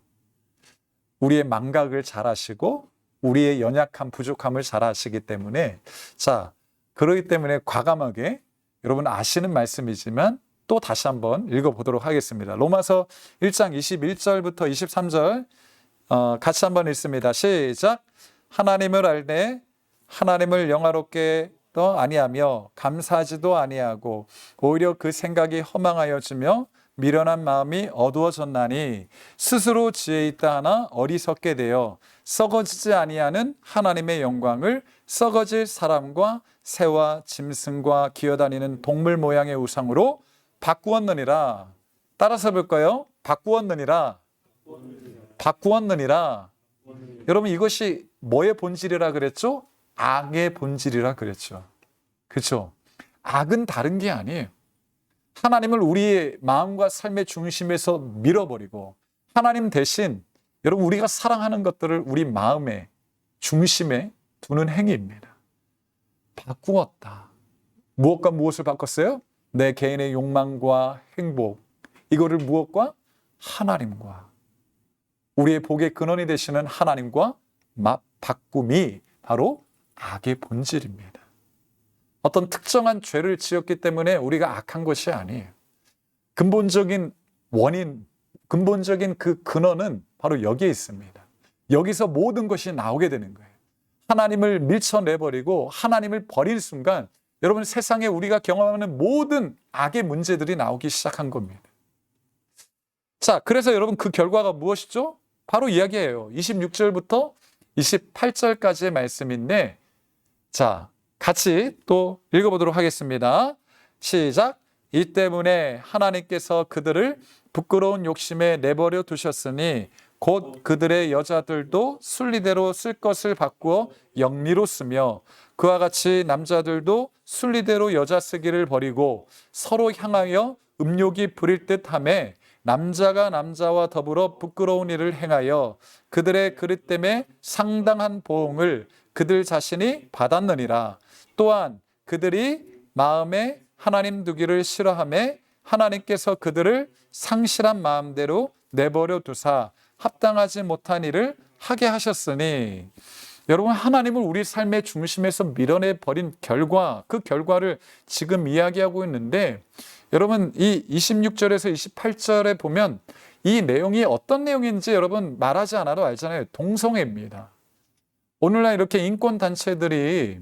우리의 망각을 잘 아시고 우리의 연약함, 부족함을 잘 아시기 때문에, 자, 그러기 때문에 과감하게 여러분 아시는 말씀이지만 또 다시 한번 읽어보도록 하겠습니다. 로마서 1장 21절부터 23절 같이 한번 읽습니다. 시작. 하나님을 알되 하나님을 영화롭게도 아니하며 감사하지도 아니하고 오히려 그 생각이 허망하여지며 미련한 마음이 어두워졌나니 스스로 지혜 있다 하나 어리석게 되어 썩어지지 아니하는 하나님의 영광을 썩어질 사람과 새와 짐승과 기어다니는 동물 모양의 우상으로 바꾸었느니라. 따라서 볼까요? 바꾸었느니라. 바꾸었느니라. 여러분, 이것이 뭐의 본질이라 그랬죠? 악의 본질이라 그랬죠. 그렇죠? 악은 다른 게 아니에요. 하나님을 우리의 마음과 삶의 중심에서 밀어버리고 하나님 대신 여러분 우리가 사랑하는 것들을 우리 마음의 중심에 두는 행위입니다. 바꾸었다. 무엇과 무엇을 바꿨어요? 내 개인의 욕망과 행복, 이거를 무엇과? 하나님과, 우리의 복의 근원이 되시는 하나님과 바꿈이 바로 악의 본질입니다. 어떤 특정한 죄를 지었기 때문에 우리가 악한 것이 아니에요. 근본적인 원인, 근본적인 그 근원은 바로 여기에 있습니다. 여기서 모든 것이 나오게 되는 거예요. 하나님을 밀쳐내버리고 하나님을 버릴 순간 여러분 세상에 우리가 경험하는 모든 악의 문제들이 나오기 시작한 겁니다. 자, 그래서 여러분 그 결과가 무엇이죠? 바로 이야기예요. 26절부터 28절까지의 말씀인데, 자, 같이 또 읽어보도록 하겠습니다. 시작. 이 때문에 하나님께서 그들을 부끄러운 욕심에 내버려 두셨으니 곧 그들의 여자들도 순리대로 쓸 것을 바꾸어 영리로 쓰며 그와 같이 남자들도 순리대로 여자 쓰기를 버리고 서로 향하여 음욕이 부릴 듯하며 남자가 남자와 더불어 부끄러운 일을 행하여 그들의 그릇됨에 상당한 보응을 그들 자신이 받았느니라. 또한 그들이 마음에 하나님 두기를 싫어하며 하나님께서 그들을 상실한 마음대로 내버려 두사 합당하지 못한 일을 하게 하셨으니, 여러분 하나님을 우리 삶의 중심에서 밀어내 버린 결과, 그 결과를 지금 이야기하고 있는데, 여러분 이 26절에서 28절에 보면 이 내용이 어떤 내용인지 여러분 말하지 않아도 알잖아요. 동성애입니다. 오늘날 이렇게 인권단체들이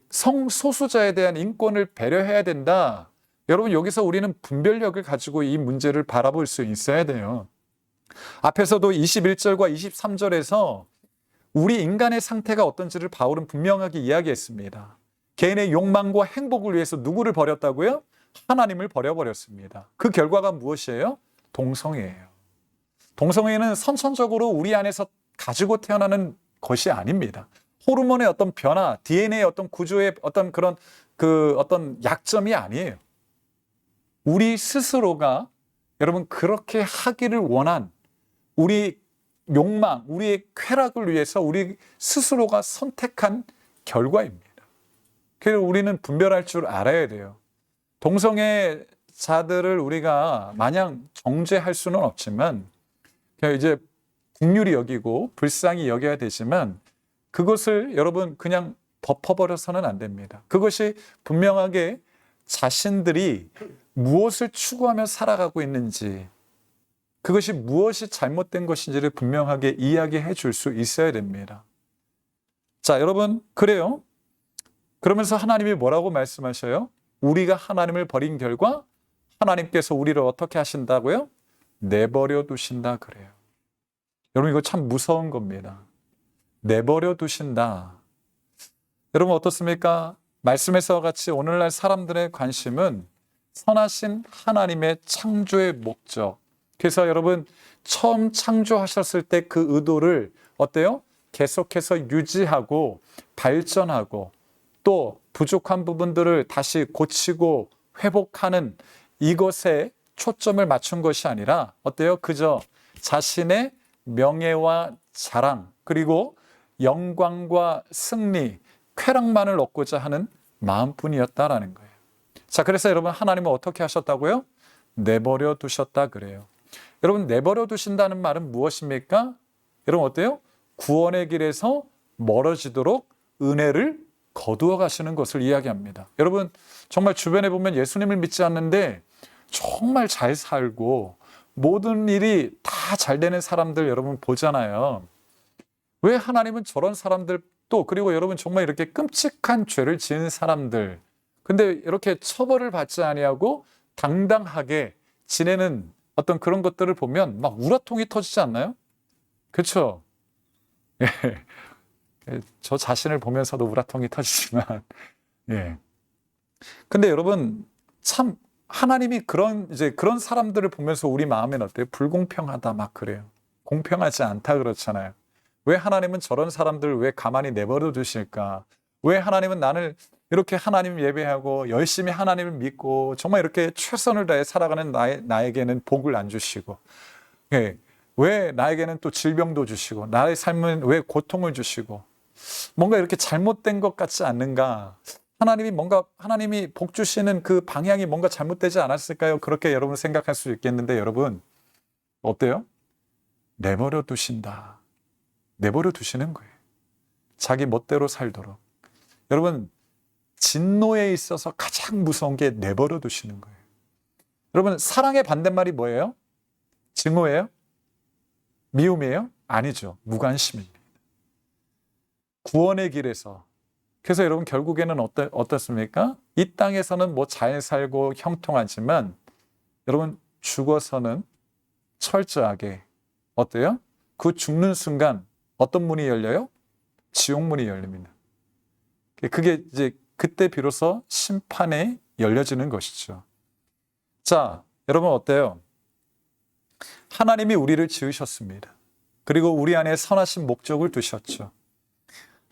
성소수자에 대한 인권을 배려해야 된다. 여러분 여기서 우리는 분별력을 가지고 이 문제를 바라볼 수 있어야 돼요. 앞에서도 21절과 23절에서 우리 인간의 상태가 어떤지를 바울은 분명하게 이야기했습니다. 개인의 욕망과 행복을 위해서 누구를 버렸다고요? 하나님을 버려버렸습니다. 그 결과가 무엇이에요? 동성애예요. 동성애는 선천적으로 우리 안에서 가지고 태어나는 것이 아닙니다. 호르몬의 어떤 변화, DNA의 어떤 구조의 어떤 그런 어떤 약점이 아니에요. 우리 스스로가 여러분 그렇게 하기를 원한 우리 욕망, 우리의 쾌락을 위해서 우리 스스로가 선택한 결과입니다. 그래서 우리는 분별할 줄 알아야 돼요. 동성애자들을 우리가 마냥 정죄할 수는 없지만 그냥 이제 긍휼히 여기고 불쌍히 여겨야 되지만 그것을 여러분 그냥 덮어버려서는 안 됩니다. 그것이 분명하게 자신들이 무엇을 추구하며 살아가고 있는지, 그것이 무엇이 잘못된 것인지를 분명하게 이야기해 줄 수 있어야 됩니다. 자, 여러분 그래요. 그러면서 하나님이 뭐라고 말씀하셔요? 우리가 하나님을 버린 결과 하나님께서 우리를 어떻게 하신다고요? 내버려 두신다 그래요. 여러분 이거 참 무서운 겁니다. 내버려 두신다. 여러분 어떻습니까? 말씀에서 같이 오늘날 사람들의 관심은 선하신 하나님의 창조의 목적. 그래서 여러분 처음 창조하셨을 때 그 의도를 어때요? 계속해서 유지하고 발전하고 또 부족한 부분들을 다시 고치고 회복하는 이것에 초점을 맞춘 것이 아니라 어때요? 그저 자신의 명예와 자랑 그리고 영광과 승리, 쾌락만을 얻고자 하는 마음뿐이었다라는 거예요. 자, 그래서 여러분 하나님은 어떻게 하셨다고요? 내버려 두셨다 그래요. 여러분 내버려 두신다는 말은 무엇입니까? 여러분 어때요? 구원의 길에서 멀어지도록 은혜를 거두어 가시는 것을 이야기합니다. 여러분 정말 주변에 보면 예수님을 믿지 않는데 정말 잘 살고 모든 일이 다 잘 되는 사람들 여러분 보잖아요. 왜 하나님은 저런 사람들 또 그리고 여러분 정말 이렇게 끔찍한 죄를 지은 사람들 근데 이렇게 처벌을 받지 아니하고 당당하게 지내는 어떤 그런 것들을 보면 막 우라통이 터지지 않나요? 그렇죠? 예. 저 자신을 보면서도 우라통이 터지지만 예. 근데 여러분 참 하나님이 그런 사람들을 보면서 우리 마음엔 어때요? 불공평하다 막 그래요. 공평하지 않다 그렇잖아요. 왜 하나님은 저런 사람들을 왜 가만히 내버려 두실까? 왜 하나님은 나를 이렇게 하나님 예배하고 열심히 하나님을 믿고 정말 이렇게 최선을 다해 살아가는 나에게는 복을 안 주시고 예. 왜 나에게는 또 질병도 주시고 나의 삶은 왜 고통을 주시고 뭔가 이렇게 잘못된 것 같지 않는가? 하나님이 복 주시는 그 방향이 뭔가 잘못되지 않았을까요? 그렇게 여러분 생각할 수 있겠는데 여러분 어때요? 내버려 두신다. 내버려 두시는 거예요. 자기 멋대로 살도록. 여러분 진노에 있어서 가장 무서운 게 내버려 두시는 거예요. 여러분 사랑의 반대말이 뭐예요? 증오예요? 미움이에요? 아니죠. 무관심입니다. 구원의 길에서 그래서 여러분 결국에는 어떻습니까? 이 땅에서는 뭐 잘 살고 형통하지만 여러분 죽어서는 철저하게 어때요? 그 죽는 순간 어떤 문이 열려요? 지옥 문이 열립니다. 그게 이제 그때 비로소 심판에 열려지는 것이죠. 자, 여러분 어때요? 하나님이 우리를 지으셨습니다. 그리고 우리 안에 선하신 목적을 두셨죠.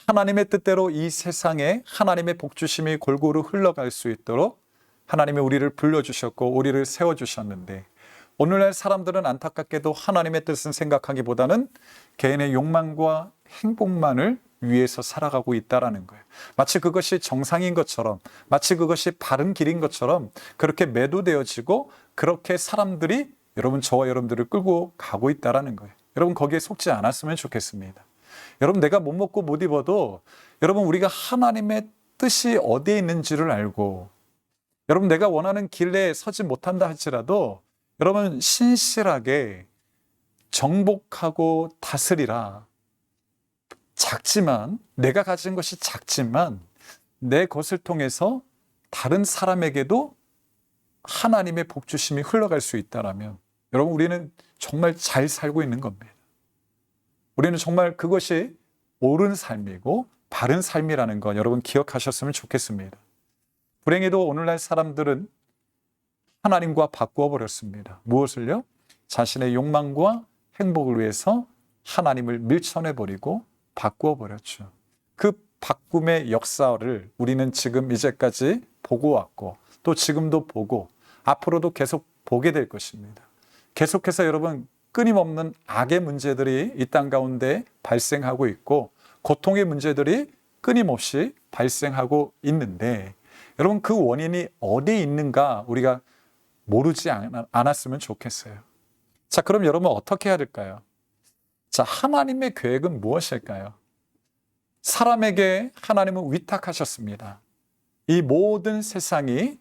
하나님의 뜻대로 이 세상에 하나님의 복주심이 골고루 흘러갈 수 있도록 하나님이 우리를 불러주셨고 우리를 세워주셨는데 오늘날 사람들은 안타깝게도 하나님의 뜻은 생각하기보다는 개인의 욕망과 행복만을 위해서 살아가고 있다는 거예요. 마치 그것이 정상인 것처럼 마치 그것이 바른 길인 것처럼 그렇게 매도되어지고 그렇게 사람들이 여러분 저와 여러분들을 끌고 가고 있다는 거예요. 여러분 거기에 속지 않았으면 좋겠습니다. 여러분 내가 못 먹고 못 입어도 여러분 우리가 하나님의 뜻이 어디에 있는지를 알고 여러분 내가 원하는 길에 서지 못한다 할지라도 여러분 신실하게 정복하고 다스리라. 작지만 내가 가진 것이 작지만 내 것을 통해서 다른 사람에게도 하나님의 복주심이 흘러갈 수 있다라면 여러분 우리는 정말 잘 살고 있는 겁니다. 우리는 정말 그것이 옳은 삶이고 바른 삶이라는 건 여러분 기억하셨으면 좋겠습니다. 불행히도 오늘날 사람들은 하나님과 바꾸어 버렸습니다. 무엇을요? 자신의 욕망과 행복을 위해서 하나님을 밀쳐내 버리고 바꾸어 버렸죠. 그 바꿈의 역사를 우리는 지금 이제까지 보고 왔고 또 지금도 보고 앞으로도 계속 보게 될 것입니다. 계속해서 여러분 끊임없는 악의 문제들이 이 땅 가운데 발생하고 있고 고통의 문제들이 끊임없이 발생하고 있는데 여러분 그 원인이 어디에 있는가 우리가 모르지 않았으면 좋겠어요. 자, 그럼 여러분 어떻게 해야 될까요? 자, 하나님의 계획은 무엇일까요? 사람에게 하나님은 위탁하셨습니다. 이 모든 세상이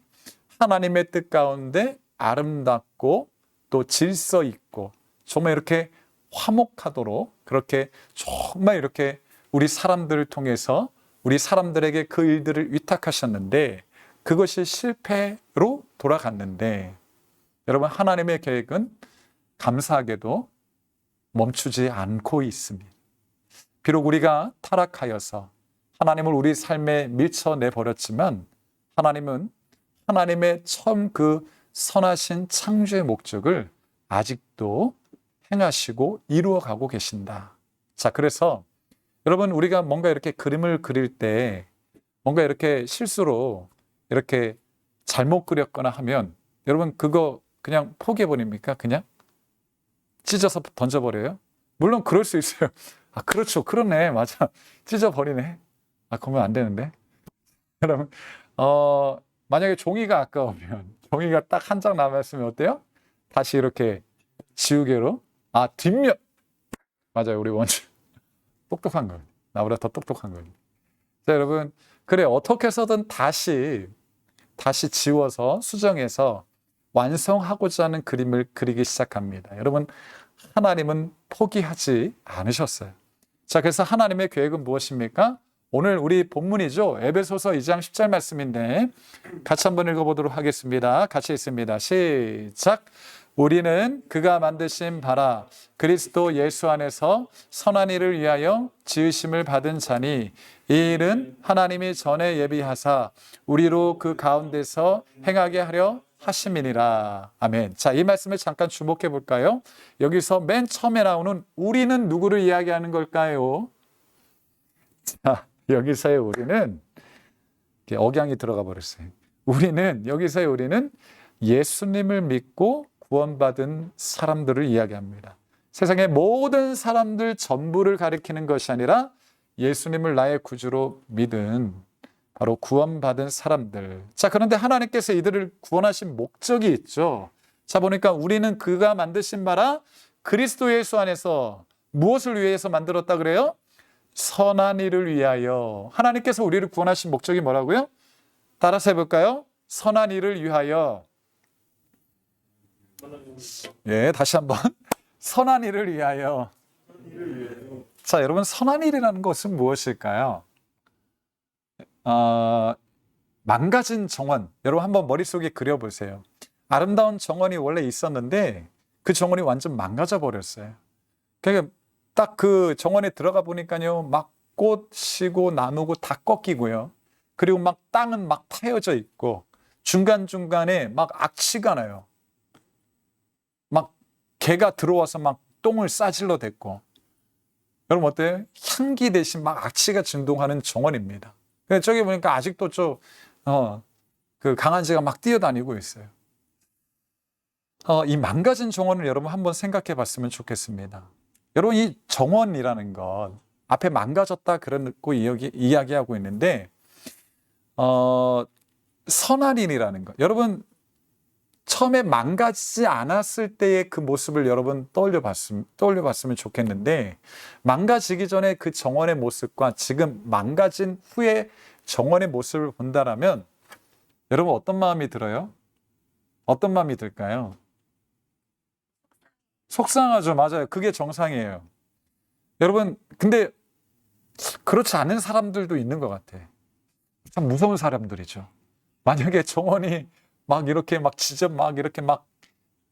하나님의 뜻 가운데 아름답고 또 질서 있고 정말 이렇게 화목하도록 그렇게 정말 이렇게 우리 사람들을 통해서 우리 사람들에게 그 일들을 위탁하셨는데 그것이 실패로 돌아갔는데 여러분 하나님의 계획은 감사하게도 멈추지 않고 있습니다. 비록 우리가 타락하여서 하나님을 우리 삶에 밀쳐내 버렸지만 하나님은 하나님의 처음 그 선하신 창조의 목적을 아직도 행하시고 이루어가고 계신다. 자, 그래서 여러분, 우리가 뭔가 이렇게 그림을 그릴 때 뭔가 이렇게 실수로 이렇게 잘못 그렸거나 하면 여러분, 그거 그냥 포기해버립니까? 그냥 찢어서 던져버려요? 물론 그럴 수 있어요. 아, 그렇죠. 그러네. 맞아. 찢어버리네. 아, 그러면 안 되는데. 여러분, 만약에 종이가 아까우면 종이가 딱 한 장 남았으면 어때요? 다시 이렇게 지우개로, 뒷면. 맞아요. 우리 원주 똑똑한 거예요. 나보다 더 똑똑한 거예요. 자, 여러분, 그래, 어떻게 해서든 다시 지워서 수정해서 완성하고자 하는 그림을 그리기 시작합니다. 여러분, 하나님은 포기하지 않으셨어요. 자, 그래서 하나님의 계획은 무엇입니까? 오늘 우리 본문이죠. 에베소서 2장 10절 말씀인데 같이 한번 읽어보도록 하겠습니다. 같이 읽습니다. 시작. 우리는 그가 만드신 바라 그리스도 예수 안에서 선한 일을 위하여 지으심을 받은 자니 이 일은 하나님이 전에 예비하사 우리로 그 가운데서 행하게 하려 하심이니라. 아멘. 자, 이 말씀을 잠깐 주목해 볼까요? 여기서 맨 처음에 나오는 우리는 누구를 이야기하는 걸까요? 자, 여기서의 우리는 억양이 들어가 버렸어요. 여기서의 우리는 예수님을 믿고 구원받은 사람들을 이야기합니다. 세상의 모든 사람들 전부를 가리키는 것이 아니라 예수님을 나의 구주로 믿은 바로 구원받은 사람들. 자, 그런데 하나님께서 이들을 구원하신 목적이 있죠. 자, 보니까 우리는 그가 만드신 바라 그리스도 예수 안에서 무엇을 위해서 만들었다 그래요? 선한 일을 위하여. 하나님께서 우리를 구원하신 목적이 뭐라고요? 따라서 해볼까요? 선한 일을 위하여. 예, 다시 한번. 선한 일을 위하여. 자, 여러분, 선한 일이라는 것은 무엇일까요? 망가진 정원. 여러분 한번 머릿속에 그려보세요. 아름다운 정원이 원래 있었는데 그 정원이 완전 망가져 버렸어요. 그러니까 딱 그 정원에 들어가 보니까요, 막 꽃이고 나무고 다 꺾이고요. 그리고 막 땅은 막 파여져 있고 중간중간에 막 악취가 나요. 막 개가 들어와서 막 똥을 싸질러 댔고. 여러분 어때요? 향기 대신 막 악취가 진동하는 정원입니다. 저기 보니까 아직도 그 강아지가 막 뛰어다니고 있어요. 이 망가진 정원을 여러분 한번 생각해 봤으면 좋겠습니다. 여러분, 이 정원이라는 것 앞에 망가졌다 그러고 이야기하고 있는데 선한 일이라는 것. 여러분, 처음에 망가지지 않았을 때의 그 모습을 여러분 떠올려 봤으면 좋겠는데, 망가지기 전에 그 정원의 모습과 지금 망가진 후에 정원의 모습을 본다라면 여러분 어떤 마음이 들어요? 어떤 마음이 들까요? 속상하죠. 맞아요. 그게 정상이에요. 여러분, 근데 그렇지 않은 사람들도 있는 것 같아. 참 무서운 사람들이죠. 만약에 정원이 막 이렇게 막 이렇게 막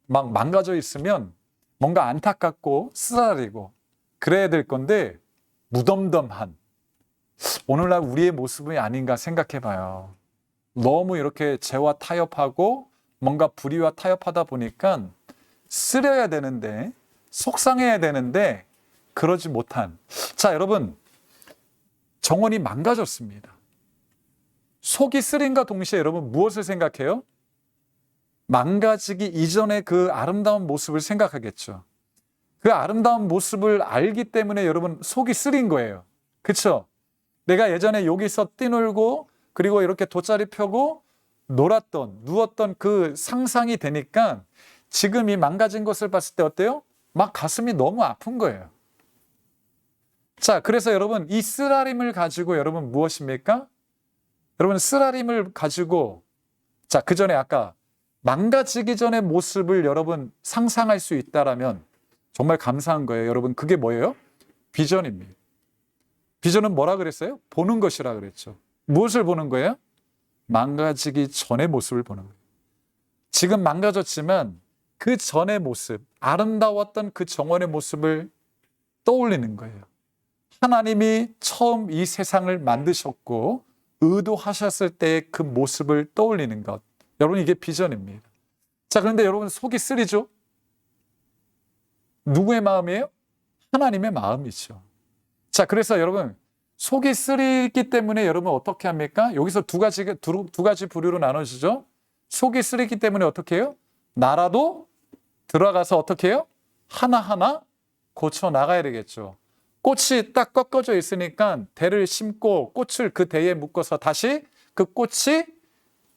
망가져 있으면 뭔가 안타깝고 쓰라리고 그래야 될 건데, 무덤덤한 오늘날 우리의 모습이 아닌가 생각해 봐요. 너무 이렇게 죄와 타협하고 뭔가 불의와 타협하다 보니까 쓰려야 되는데, 속상해야 되는데 그러지 못한. 자, 여러분, 정원이 망가졌습니다. 속이 쓰림과 동시에 여러분 무엇을 생각해요? 망가지기 이전의 그 아름다운 모습을 생각하겠죠. 그 아름다운 모습을 알기 때문에 여러분 속이 쓰린 거예요. 그렇죠? 내가 예전에 여기서 뛰놀고 그리고 이렇게 돗자리 펴고 놀았던, 누웠던 그 상상이 되니까 지금 이 망가진 것을 봤을 때 어때요? 막 가슴이 너무 아픈 거예요. 자, 그래서 여러분 이 쓰라림을 가지고 여러분 무엇입니까? 여러분 쓰라림을 가지고, 자, 그 전에 아까 망가지기 전의 모습을 여러분 상상할 수 있다라면 정말 감사한 거예요. 여러분, 그게 뭐예요? 비전입니다. 비전은 뭐라 그랬어요? 보는 것이라 그랬죠. 무엇을 보는 거예요? 망가지기 전의 모습을 보는 거예요. 지금 망가졌지만 그 전의 모습, 아름다웠던 그 정원의 모습을 떠올리는 거예요. 하나님이 처음 이 세상을 만드셨고 의도하셨을 때의 그 모습을 떠올리는 것. 여러분 이게 비전입니다. 자, 그런데 여러분 속이 쓰리죠? 누구의 마음이에요? 하나님의 마음이죠. 자, 그래서 여러분 속이 쓰리기 때문에 여러분 어떻게 합니까? 여기서 두 가지 부류로 나눠지죠. 속이 쓰리기 때문에 어떻게 해요? 나라도 들어가서 어떻게 해요? 하나하나 고쳐 나가야 되겠죠. 꽃이 딱 꺾어져 있으니까 대를 심고 꽃을 그 대에 묶어서 다시 그 꽃이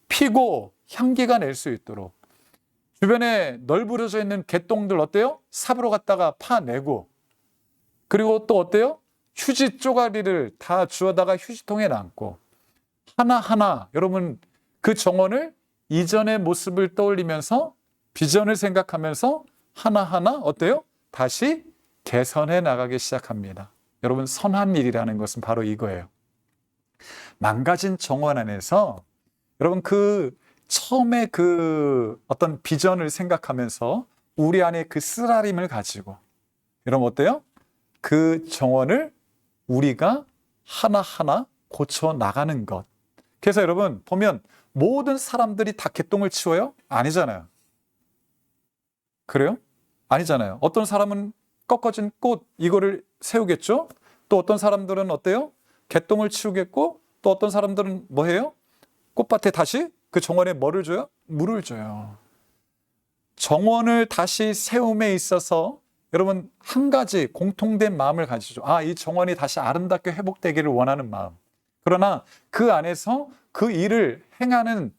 피고 향기가 낼 수 있도록 주변에 널브러져 있는 개똥들 어때요? 삽으로 갖다가 파내고 그리고 또 어때요? 휴지 쪼가리를 다 주워다가 휴지통에 담고 하나하나 여러분 그 정원을 이전의 모습을 떠올리면서 비전을 생각하면서 하나하나 어때요? 다시 개선해 나가기 시작합니다. 여러분 선한 일이라는 것은 바로 이거예요. 망가진 정원 안에서 여러분 그 처음에 그 어떤 비전을 생각하면서 우리 안에 그 쓰라림을 가지고 여러분 어때요? 그 정원을 우리가 하나하나 고쳐 나가는 것. 그래서 여러분 보면 모든 사람들이 다 개똥을 치워요? 아니잖아요. 그래요? 아니잖아요. 어떤 사람은 꺾어진 꽃 이거를 세우겠죠? 또 어떤 사람들은 어때요? 개똥을 치우겠고 또 어떤 사람들은 뭐 해요? 꽃밭에 다시 그 정원에 뭐를 줘요? 물을 줘요. 정원을 다시 세움에 있어서 여러분 한 가지 공통된 마음을 가지죠. 아, 이 정원이 다시 아름답게 회복되기를 원하는 마음. 그러나 그 안에서 그 일을 행하는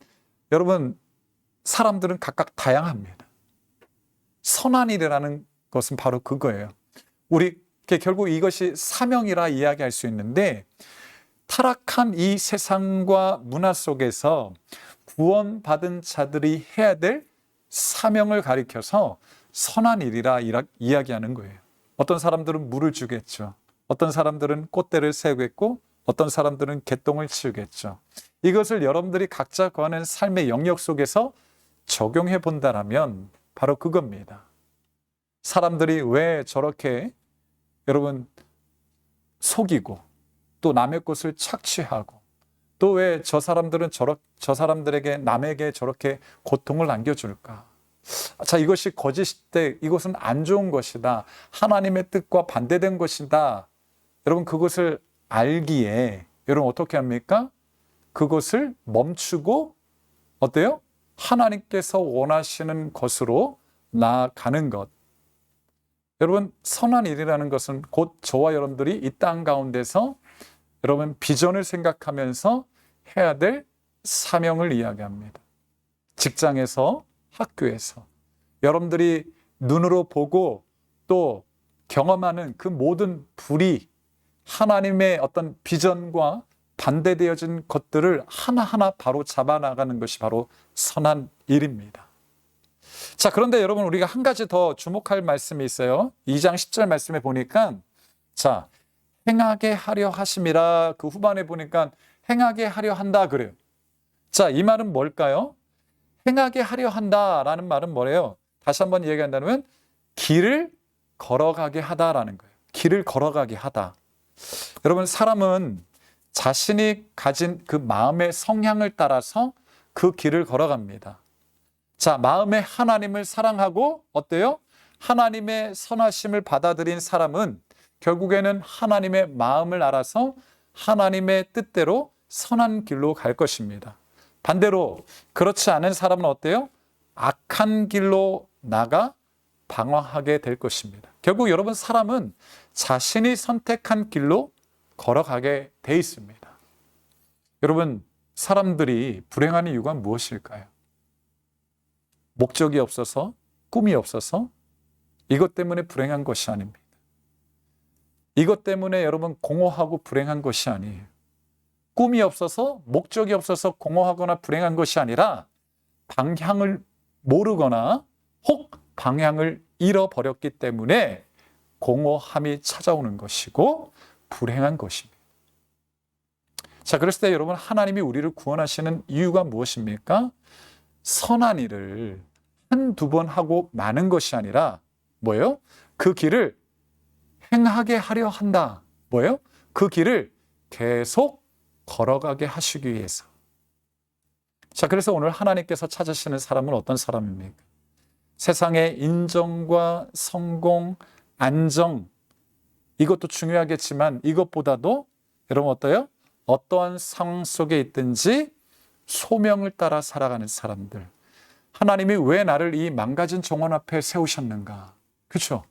여러분 사람들은 각각 다양합니다. 선한 일이라는 것은 바로 그거예요. 우리 결국 이것이 사명이라 이야기할 수 있는데 타락한 이 세상과 문화 속에서 구원받은 자들이 해야 될 사명을 가리켜서 선한 일이라 이야기하는 거예요. 어떤 사람들은 물을 주겠죠. 어떤 사람들은 꽃대를 세우겠고 어떤 사람들은 개똥을 치우겠죠. 이것을 여러분들이 각자 거하는 삶의 영역 속에서 적용해 본다라면 바로 그겁니다. 사람들이 왜 저렇게 여러분 속이고 또 남의 것을 착취하고 또 왜 저 사람들은 저 사람들에게 남에게 저렇게 고통을 안겨줄까? 자, 이것이 거짓일 때 이것은 안 좋은 것이다. 하나님의 뜻과 반대된 것이다. 여러분 그것을 알기에 여러분 어떻게 합니까? 그것을 멈추고 어때요? 하나님께서 원하시는 것으로 나아가는 것. 여러분 선한 일이라는 것은 곧 저와 여러분들이 이 땅 가운데서 여러분 비전을 생각하면서 해야 될 사명을 이야기합니다. 직장에서 학교에서 여러분들이 눈으로 보고 또 경험하는 그 모든 불이 하나님의 어떤 비전과 반대되어진 것들을 하나하나 바로 잡아나가는 것이 바로 선한 일입니다. 자, 그런데 여러분 우리가 한 가지 더 주목할 말씀이 있어요. 2장 10절 말씀에 보니까 자, 행하게 하려 하심이라 그 후반에 보니까 행하게 하려 한다 그래요. 자, 이 말은 뭘까요? 행하게 하려 한다라는 말은 뭐래요? 다시 한번 얘기한다면 길을 걸어가게 하다라는 거예요. 길을 걸어가게 하다. 여러분 사람은 자신이 가진 그 마음의 성향을 따라서 그 길을 걸어갑니다. 자, 마음에 하나님을 사랑하고 어때요? 하나님의 선하심을 받아들인 사람은 결국에는 하나님의 마음을 알아서 하나님의 뜻대로 선한 길로 갈 것입니다. 반대로 그렇지 않은 사람은 어때요? 악한 길로 나가 방황하게 될 것입니다. 결국 여러분 사람은 자신이 선택한 길로 걸어가게 돼 있습니다. 여러분 사람들이 불행한 이유가 무엇일까요? 목적이 없어서, 꿈이 없어서 이것 때문에 불행한 것이 아닙니다. 이것 때문에 여러분 공허하고 불행한 것이 아니에요. 꿈이 없어서, 목적이 없어서 공허하거나 불행한 것이 아니라 방향을 모르거나 혹 방향을 잃어버렸기 때문에 공허함이 찾아오는 것이고 불행한 것입니다. 자, 그랬을 때 여러분 하나님이 우리를 구원하시는 이유가 무엇입니까? 선한 일을 한두 번 하고 마는 것이 아니라 뭐예요? 그 길을 행하게 하려 한다. 뭐예요? 그 길을 계속 걸어가게 하시기 위해서. 자, 그래서 오늘 하나님께서 찾으시는 사람은 어떤 사람입니까? 세상의 인정과 성공, 안정, 이것도 중요하겠지만 이것보다도 여러분 어때요? 어떠한 상황 속에 있든지 소명을 따라 살아가는 사람들. 하나님이 왜 나를 이 망가진 정원 앞에 세우셨는가? 그렇죠?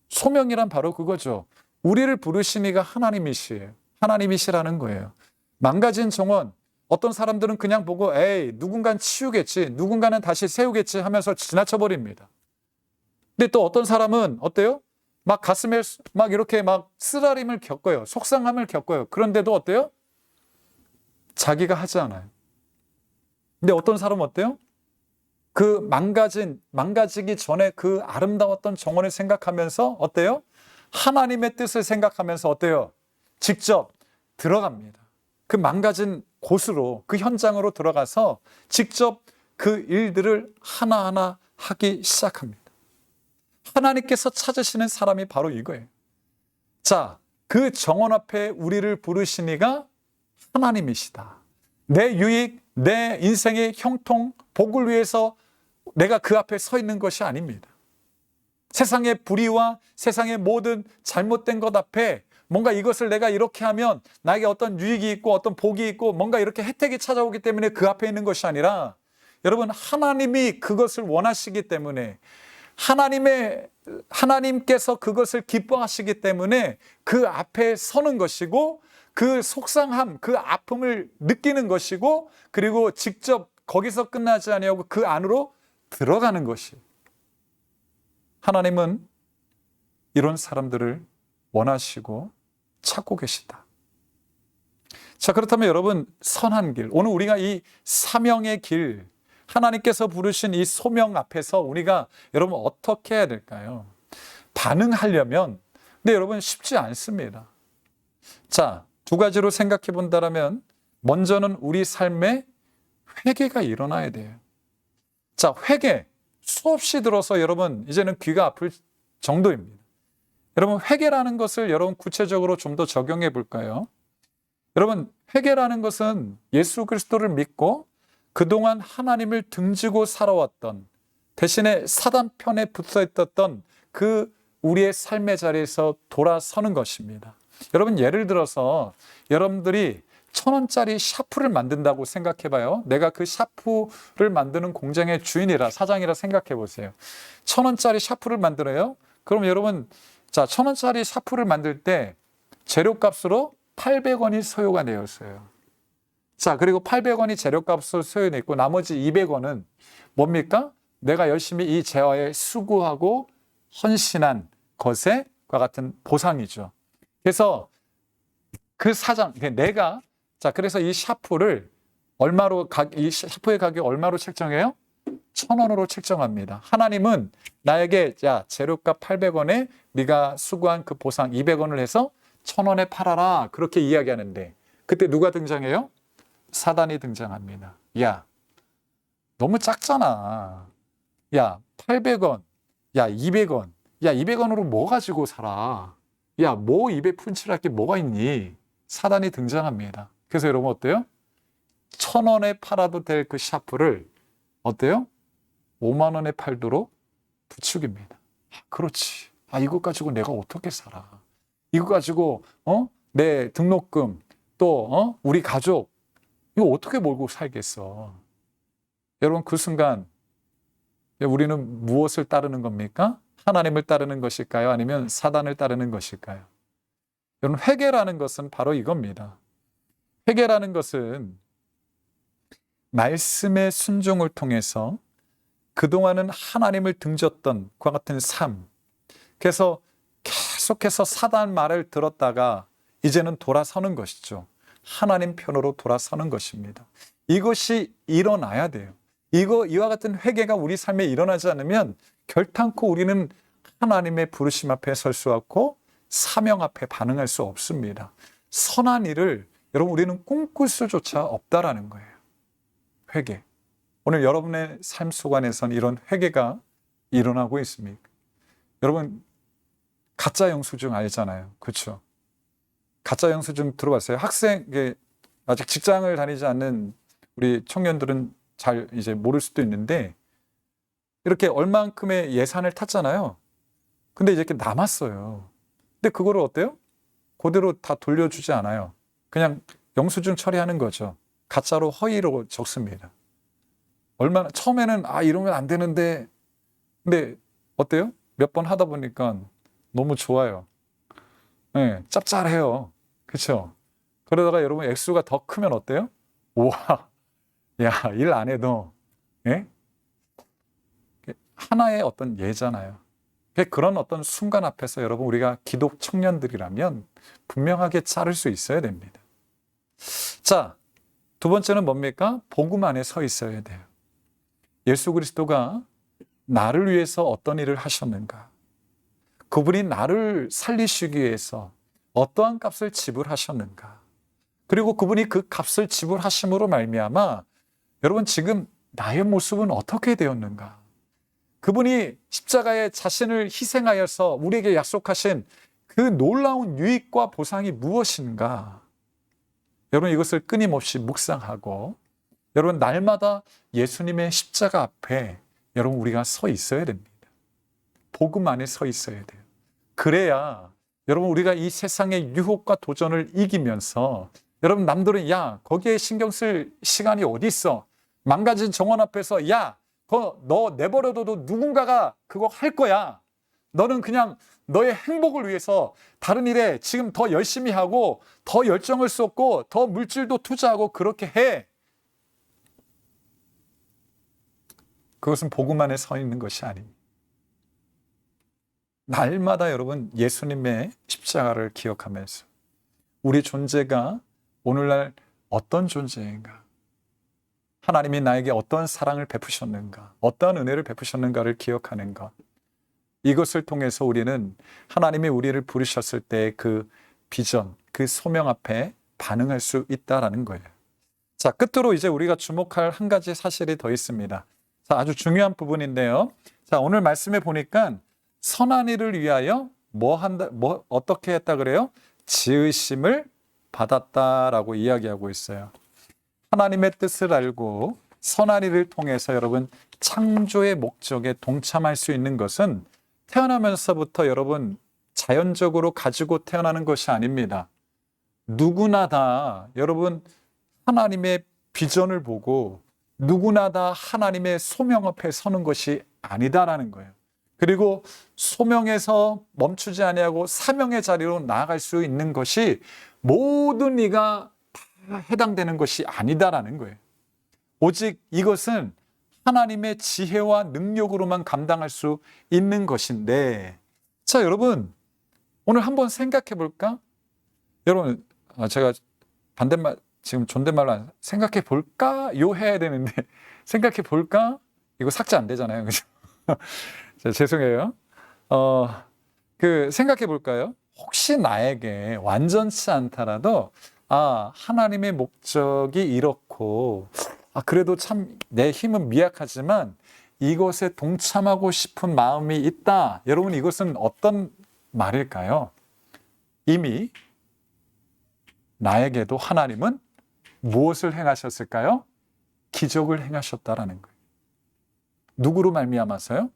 소명이란 바로 그거죠. 우리를 부르신 이가 하나님이시에요. 하나님이시라는 거예요. 망가진 정원, 어떤 사람들은 그냥 보고 에이 누군가는 치우겠지, 누군가는 다시 세우겠지 하면서 지나쳐 버립니다. 근데 또 어떤 사람은 어때요? 막 가슴에 막 이렇게 막 쓰라림을 겪어요. 속상함을 겪어요. 그런데도 어때요? 자기가 하지 않아요. 근데 어떤 사람은 어때요? 그 망가지기 전에 그 아름다웠던 정원을 생각하면서 어때요? 하나님의 뜻을 생각하면서 어때요? 직접 들어갑니다. 그 망가진 곳으로, 그 현장으로 들어가서 직접 그 일들을 하나하나 하기 시작합니다. 하나님께서 찾으시는 사람이 바로 이거예요. 자, 그 정원 앞에 우리를 부르신 이가 하나님이시다. 내 유익, 내 인생의 형통, 복을 위해서 내가 그 앞에 서 있는 것이 아닙니다. 세상의 불의와 세상의 모든 잘못된 것 앞에 뭔가 이것을 내가 이렇게 하면 나에게 어떤 유익이 있고 어떤 복이 있고 뭔가 이렇게 혜택이 찾아오기 때문에 그 앞에 있는 것이 아니라 여러분 하나님이 그것을 원하시기 때문에 하나님께서 그것을 기뻐하시기 때문에 그 앞에 서는 것이고 그 속상함, 그 아픔을 느끼는 것이고 그리고 직접 거기서 끝나지 아니하고 그 안으로 들어가는 것이 하나님은 이런 사람들을 원하시고 찾고 계시다. 자, 그렇다면 여러분 선한 길, 오늘 우리가 이 사명의 길, 하나님께서 부르신 이 소명 앞에서 우리가 여러분 어떻게 해야 될까요? 반응하려면 근데 여러분 쉽지 않습니다. 자, 두 가지로 생각해 본다면 먼저는 우리 삶에 회개가 일어나야 돼요. 자, 회개 수없이 들어서 여러분 이제는 귀가 아플 정도입니다. 여러분 회개라는 것을 여러분 구체적으로 좀 더 적용해 볼까요? 여러분 회개라는 것은 예수 그리스도를 믿고 그동안 하나님을 등지고 살아왔던 대신에 사단 편에 붙어 있었던 그 우리의 삶의 자리에서 돌아서는 것입니다. 여러분 예를 들어서 여러분들이 1,000원짜리 샤프를 만든다고 생각해 봐요. 내가 그 샤프를 만드는 공장의 주인이라 사장이라 생각해 보세요. 1,000원짜리 샤프를 만들어요. 그럼 여러분 자 1,000원짜리 샤프를 만들 때 재료값으로 800원이 소요가 되었어요. 자, 그리고 800원이 재료값으로 소요됐고 나머지 200원은 뭡니까? 내가 열심히 이 재화에 수고하고 헌신한 것에 과 같은 보상이죠. 그래서 그 사장, 내가 자, 그래서 이 샤프를 이 샤프의 가격 얼마로 책정해요? 1,000원으로 책정합니다. 하나님은 나에게 야, 재료값 800원에 네가 수고한 그 보상 200원을 해서 1,000원에 팔아라. 그렇게 이야기하는데 그때 누가 등장해요? 사단이 등장합니다. 야, 너무 작잖아. 야, 800원. 야, 200원. 야, 200원으로 뭐 가지고 살아? 야, 뭐 입에 푼칠할 게 뭐가 있니? 사단이 등장합니다. 그래서 여러분 어때요? 1,000원에 팔아도 될 그 샤프를 어때요? 5만 원에 팔도록 부추깁니다. 그렇지. 이거 가지고 내가 어떻게 살아? 이거 가지고 내 등록금 또 우리 가족 이거 어떻게 몰고 살겠어? 여러분 그 순간 우리는 무엇을 따르는 겁니까? 하나님을 따르는 것일까요? 아니면 사단을 따르는 것일까요? 여러분 회개라는 것은 바로 이겁니다. 회개라는 것은 말씀의 순종을 통해서 그동안은 하나님을 등졌던 그와 같은 삶, 그래서 계속해서 사단 말을 들었다가 이제는 돌아서는 것이죠. 하나님 편으로 돌아서는 것입니다. 이것이 일어나야 돼요. 이와 같은 회개가 우리 삶에 일어나지 않으면 결탄코 우리는 하나님의 부르심 앞에 설 수 없고 사명 앞에 반응할 수 없습니다. 선한 일을 여러분 우리는 꿈꿀 수조차 없다라는 거예요. 회개. 오늘 여러분의 삶 속 안에서는 이런 회개가 일어나고 있습니까? 여러분 가짜 영수증 알잖아요. 그렇죠? 가짜 영수증 들어봤어요? 아직 직장을 다니지 않는 우리 청년들은 잘 이제 모를 수도 있는데 이렇게 얼만큼의 예산을 탔잖아요. 근데 이제 이렇게 남았어요. 근데 그거를 어때요? 그대로 다 돌려주지 않아요. 그냥 영수증 처리하는 거죠. 가짜로 허위로 적습니다. 얼마나 처음에는 이러면 안 되는데 근데 어때요? 몇 번 하다 보니까 너무 좋아요. 네, 짭짤해요. 그렇죠? 그러다가 여러분 액수가 더 크면 어때요? 우와, 야, 일 안 해도 예? 하나의 어떤 예잖아요. 그런 어떤 순간 앞에서 여러분 우리가 기독 청년들이라면 분명하게 자를 수 있어야 됩니다. 자, 두 번째는 뭡니까? 복음 안에 서 있어야 돼요. 예수 그리스도가 나를 위해서 어떤 일을 하셨는가? 그분이 나를 살리시기 위해서 어떠한 값을 지불하셨는가? 그리고 그분이 그 값을 지불하심으로 말미암아 여러분 지금 나의 모습은 어떻게 되었는가? 그분이 십자가에 자신을 희생하여서 우리에게 약속하신 그 놀라운 유익과 보상이 무엇인가? 여러분 이것을 끊임없이 묵상하고 여러분 날마다 예수님의 십자가 앞에 여러분 우리가 서 있어야 됩니다. 복음 안에 서 있어야 돼요. 그래야 여러분 우리가 이 세상의 유혹과 도전을 이기면서 여러분 남들은 야 거기에 신경 쓸 시간이 어디 있어? 망가진 정원 앞에서 야 너 내버려둬도 누군가가 그거 할 거야. 너는 그냥 너의 행복을 위해서 다른 일에 지금 더 열심히 하고 더 열정을 쏟고 더 물질도 투자하고 그렇게 해. 그것은 복음 안에 서 있는 것이 아닙니다. 날마다 여러분 예수님의 십자가를 기억하면서 우리 존재가 오늘날 어떤 존재인가? 하나님이 나에게 어떤 사랑을 베푸셨는가? 어떤 은혜를 베푸셨는가를 기억하는 것. 이것을 통해서 우리는 하나님이 우리를 부르셨을 때 그 비전, 그 소명 앞에 반응할 수 있다라는 거예요. 자, 끝으로 이제 우리가 주목할 한 가지 사실이 더 있습니다. 자, 아주 중요한 부분인데요. 자, 오늘 말씀에 보니까 선한 일을 위하여 어떻게 했다 그래요? 지으심을 받았다라고 이야기하고 있어요. 하나님의 뜻을 알고 선한 일을 통해서 여러분 창조의 목적에 동참할 수 있는 것은 태어나면서부터 여러분 자연적으로 가지고 태어나는 것이 아닙니다. 누구나 다 여러분 하나님의 비전을 보고 누구나 다 하나님의 소명 앞에 서는 것이 아니다라는 거예요. 그리고 소명에서 멈추지 아니하고 사명의 자리로 나아갈 수 있는 것이 모든 이가 다 해당되는 것이 아니다라는 거예요. 오직 이것은 하나님의 지혜와 능력으로만 감당할 수 있는 것인데, 자 여러분 오늘 한번 생각해 볼까? 여러분 제가 반대말 지금 존댓말로 생각해 볼까요 해야 되는데 생각해 볼까? 이거 삭제 안 되잖아요, 그죠? 죄송해요. 생각해 볼까요? 혹시 나에게 완전치 않더라도 하나님의 목적이 이렇고 그래도 참 내 힘은 미약하지만 이것에 동참하고 싶은 마음이 있다. 여러분 이것은 어떤 말일까요? 이미 나에게도 하나님은 무엇을 행하셨을까요? 기적을 행하셨다라는 거예요. 누구로 말미암아서요?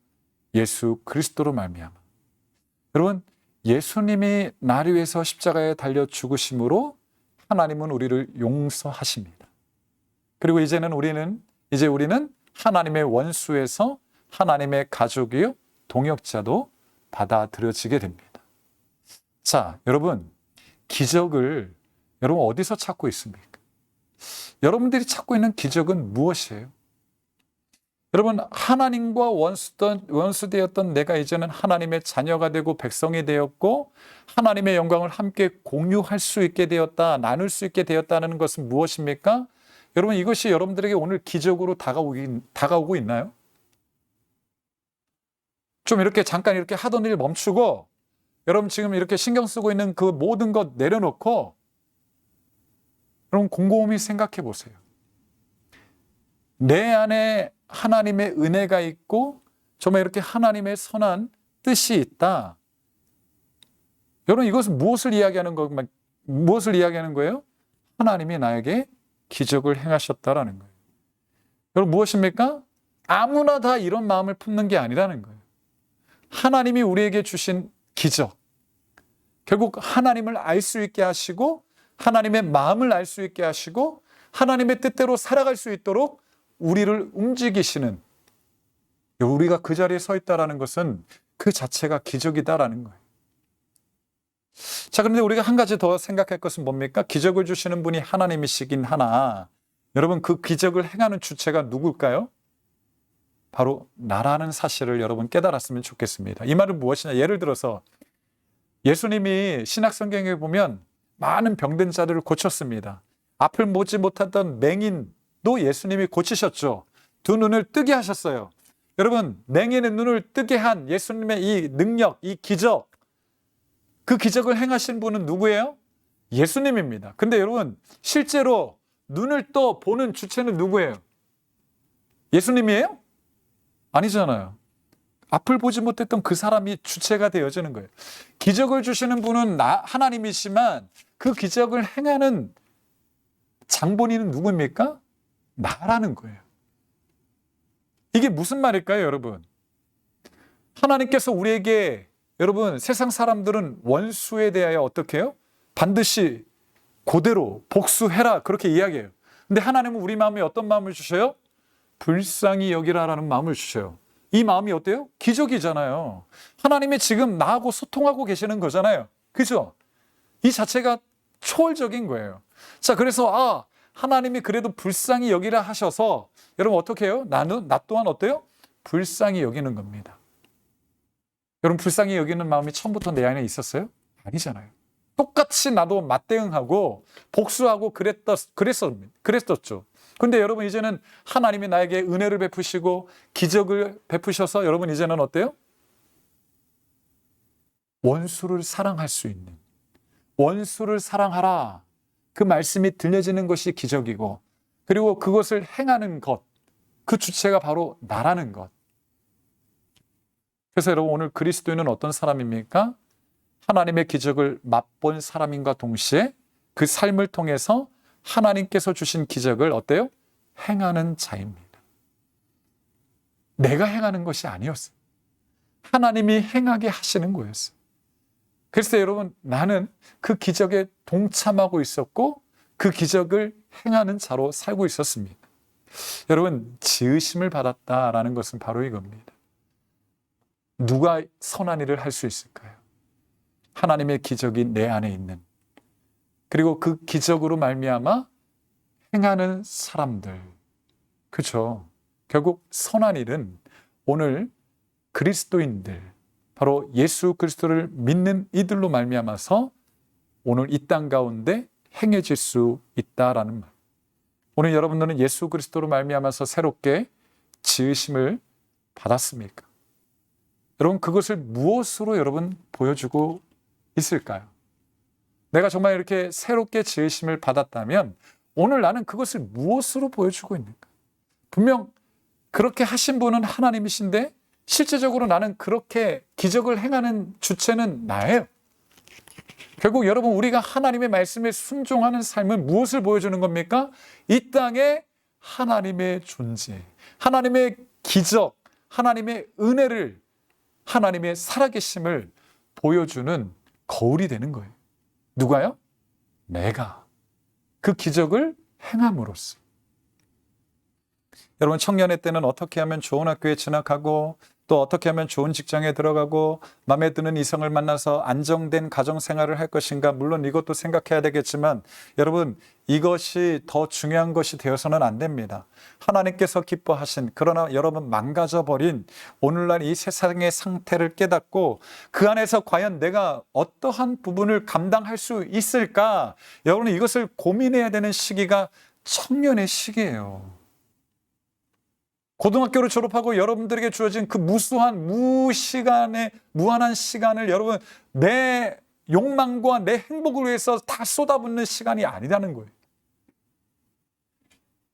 예수 그리스도로 말미암아. 여러분 예수님이 나를 위해서 십자가에 달려 죽으심으로 하나님은 우리를 용서하십니다. 그리고 이제는 우리는 하나님의 원수에서 하나님의 가족이요 동역자도 받아들여지게 됩니다. 자, 여러분 기적을 여러분 어디서 찾고 있습니까? 여러분들이 찾고 있는 기적은 무엇이에요? 여러분 하나님과 원수되었던 내가 이제는 하나님의 자녀가 되고 백성이 되었고 하나님의 영광을 함께 공유할 수 있게 되었다, 나눌 수 있게 되었다는 것은 무엇입니까? 여러분 이것이 여러분들에게 오늘 기적으로 다가오고 있나요? 좀 이렇게 잠깐 이렇게 하던 일 멈추고 여러분 지금 이렇게 신경 쓰고 있는 그 모든 것 내려놓고 여러분 곰곰이 생각해 보세요. 내 안에 하나님의 은혜가 있고 정말 이렇게 하나님의 선한 뜻이 있다. 여러분 이것은 무엇을 이야기하는 거예요? 하나님이 나에게 기적을 행하셨다라는 거예요. 여러분 무엇입니까? 아무나 다 이런 마음을 품는 게 아니라는 거예요. 하나님이 우리에게 주신 기적, 결국 하나님을 알 수 있게 하시고 하나님의 마음을 알 수 있게 하시고 하나님의 뜻대로 살아갈 수 있도록 우리를 움직이시는, 우리가 그 자리에 서 있다는 것은 그 자체가 기적이다라는 거예요. 자, 그런데 우리가 한 가지 더 생각할 것은 뭡니까? 기적을 주시는 분이 하나님이시긴 하나, 여러분 그 기적을 행하는 주체가 누굴까요? 바로 나라는 사실을 여러분 깨달았으면 좋겠습니다. 이 말은 무엇이냐? 예를 들어서 예수님이 신약성경에 보면 많은 병든 자들을 고쳤습니다. 앞을 보지 못하던 맹인도 예수님이 고치셨죠. 두 눈을 뜨게 하셨어요. 여러분, 맹인의 눈을 뜨게 한 예수님의 이 능력, 이 기적, 그 기적을 행하신 분은 누구예요? 예수님입니다. 근데 여러분, 실제로 눈을 떠 보는 주체는 누구예요? 예수님이에요? 아니잖아요. 앞을 보지 못했던 그 사람이 주체가 되어지는 거예요. 기적을 주시는 분은 하나님이시지만 그 기적을 행하는 장본인은 누구입니까? 나라는 거예요. 이게 무슨 말일까요, 여러분? 하나님께서 우리에게, 여러분, 세상 사람들은 원수에 대하여 어떻게 해요? 반드시 그대로 복수해라, 그렇게 이야기해요. 근데 하나님은 우리 마음에 어떤 마음을 주셔요? 불쌍히 여기라라는 마음을 주셔요. 이 마음이 어때요? 기적이잖아요. 하나님이 지금 나하고 소통하고 계시는 거잖아요. 그죠? 이 자체가 초월적인 거예요. 자, 그래서 하나님이 그래도 불쌍히 여기라 하셔서 여러분 어떻게 해요? 나 또한 어때요? 불쌍히 여기는 겁니다. 여러분 불쌍히 여기는 마음이 처음부터 내 안에 있었어요? 아니잖아요. 똑같이 나도 맞대응하고 복수하고 그랬었죠. 근데 여러분 이제는 하나님이 나에게 은혜를 베푸시고 기적을 베푸셔서 여러분 이제는 어때요? 원수를 사랑할 수 있는, 원수를 사랑하라, 그 말씀이 들려지는 것이 기적이고, 그리고 그것을 행하는 것, 그 주체가 바로 나라는 것. 그래서 여러분 오늘 그리스도인은 어떤 사람입니까? 하나님의 기적을 맛본 사람인과 동시에 그 삶을 통해서 하나님께서 주신 기적을 어때요? 행하는 자입니다. 내가 행하는 것이 아니었어요. 하나님이 행하게 하시는 거였어요. 그래서 여러분 나는 그 기적에 동참하고 있었고 그 기적을 행하는 자로 살고 있었습니다. 여러분 지으심을 받았다라는 것은 바로 이겁니다. 누가 선한 일을 할 수 있을까요? 하나님의 기적이 내 안에 있는, 그리고 그 기적으로 말미암아 행하는 사람들. 그렇죠? 결국 선한 일은 오늘 그리스도인들, 바로 예수 그리스도를 믿는 이들로 말미암아서 오늘 이 땅 가운데 행해질 수 있다라는 말. 오늘 여러분들은 예수 그리스도로 말미암아서 새롭게 지으심을 받았습니까? 여러분 그것을 무엇으로 여러분 보여주고 있을까요? 내가 정말 이렇게 새롭게 지으심을 받았다면 오늘 나는 그것을 무엇으로 보여주고 있는가? 분명 그렇게 하신 분은 하나님이신데 실제적으로 나는 그렇게 기적을 행하는 주체는 나예요. 결국 여러분 우리가 하나님의 말씀에 순종하는 삶은 무엇을 보여주는 겁니까? 이 땅에 하나님의 존재, 하나님의 기적, 하나님의 은혜를, 하나님의 살아계심을 보여주는 거울이 되는 거예요. 누가요? 내가 그 기적을 행함으로써. 여러분 청년의 때는 어떻게 하면 좋은 학교에 진학하고 또 어떻게 하면 좋은 직장에 들어가고 마음에 드는 이성을 만나서 안정된 가정생활을 할 것인가, 물론 이것도 생각해야 되겠지만 여러분 이것이 더 중요한 것이 되어서는 안 됩니다. 하나님께서 기뻐하신, 그러나 여러분 망가져버린 오늘날 이 세상의 상태를 깨닫고 그 안에서 과연 내가 어떠한 부분을 감당할 수 있을까, 여러분 이것을 고민해야 되는 시기가 청년의 시기예요. 고등학교를 졸업하고 여러분들에게 주어진 그 무한한 시간을 여러분 내 욕망과 내 행복을 위해서 다 쏟아붓는 시간이 아니라는 거예요.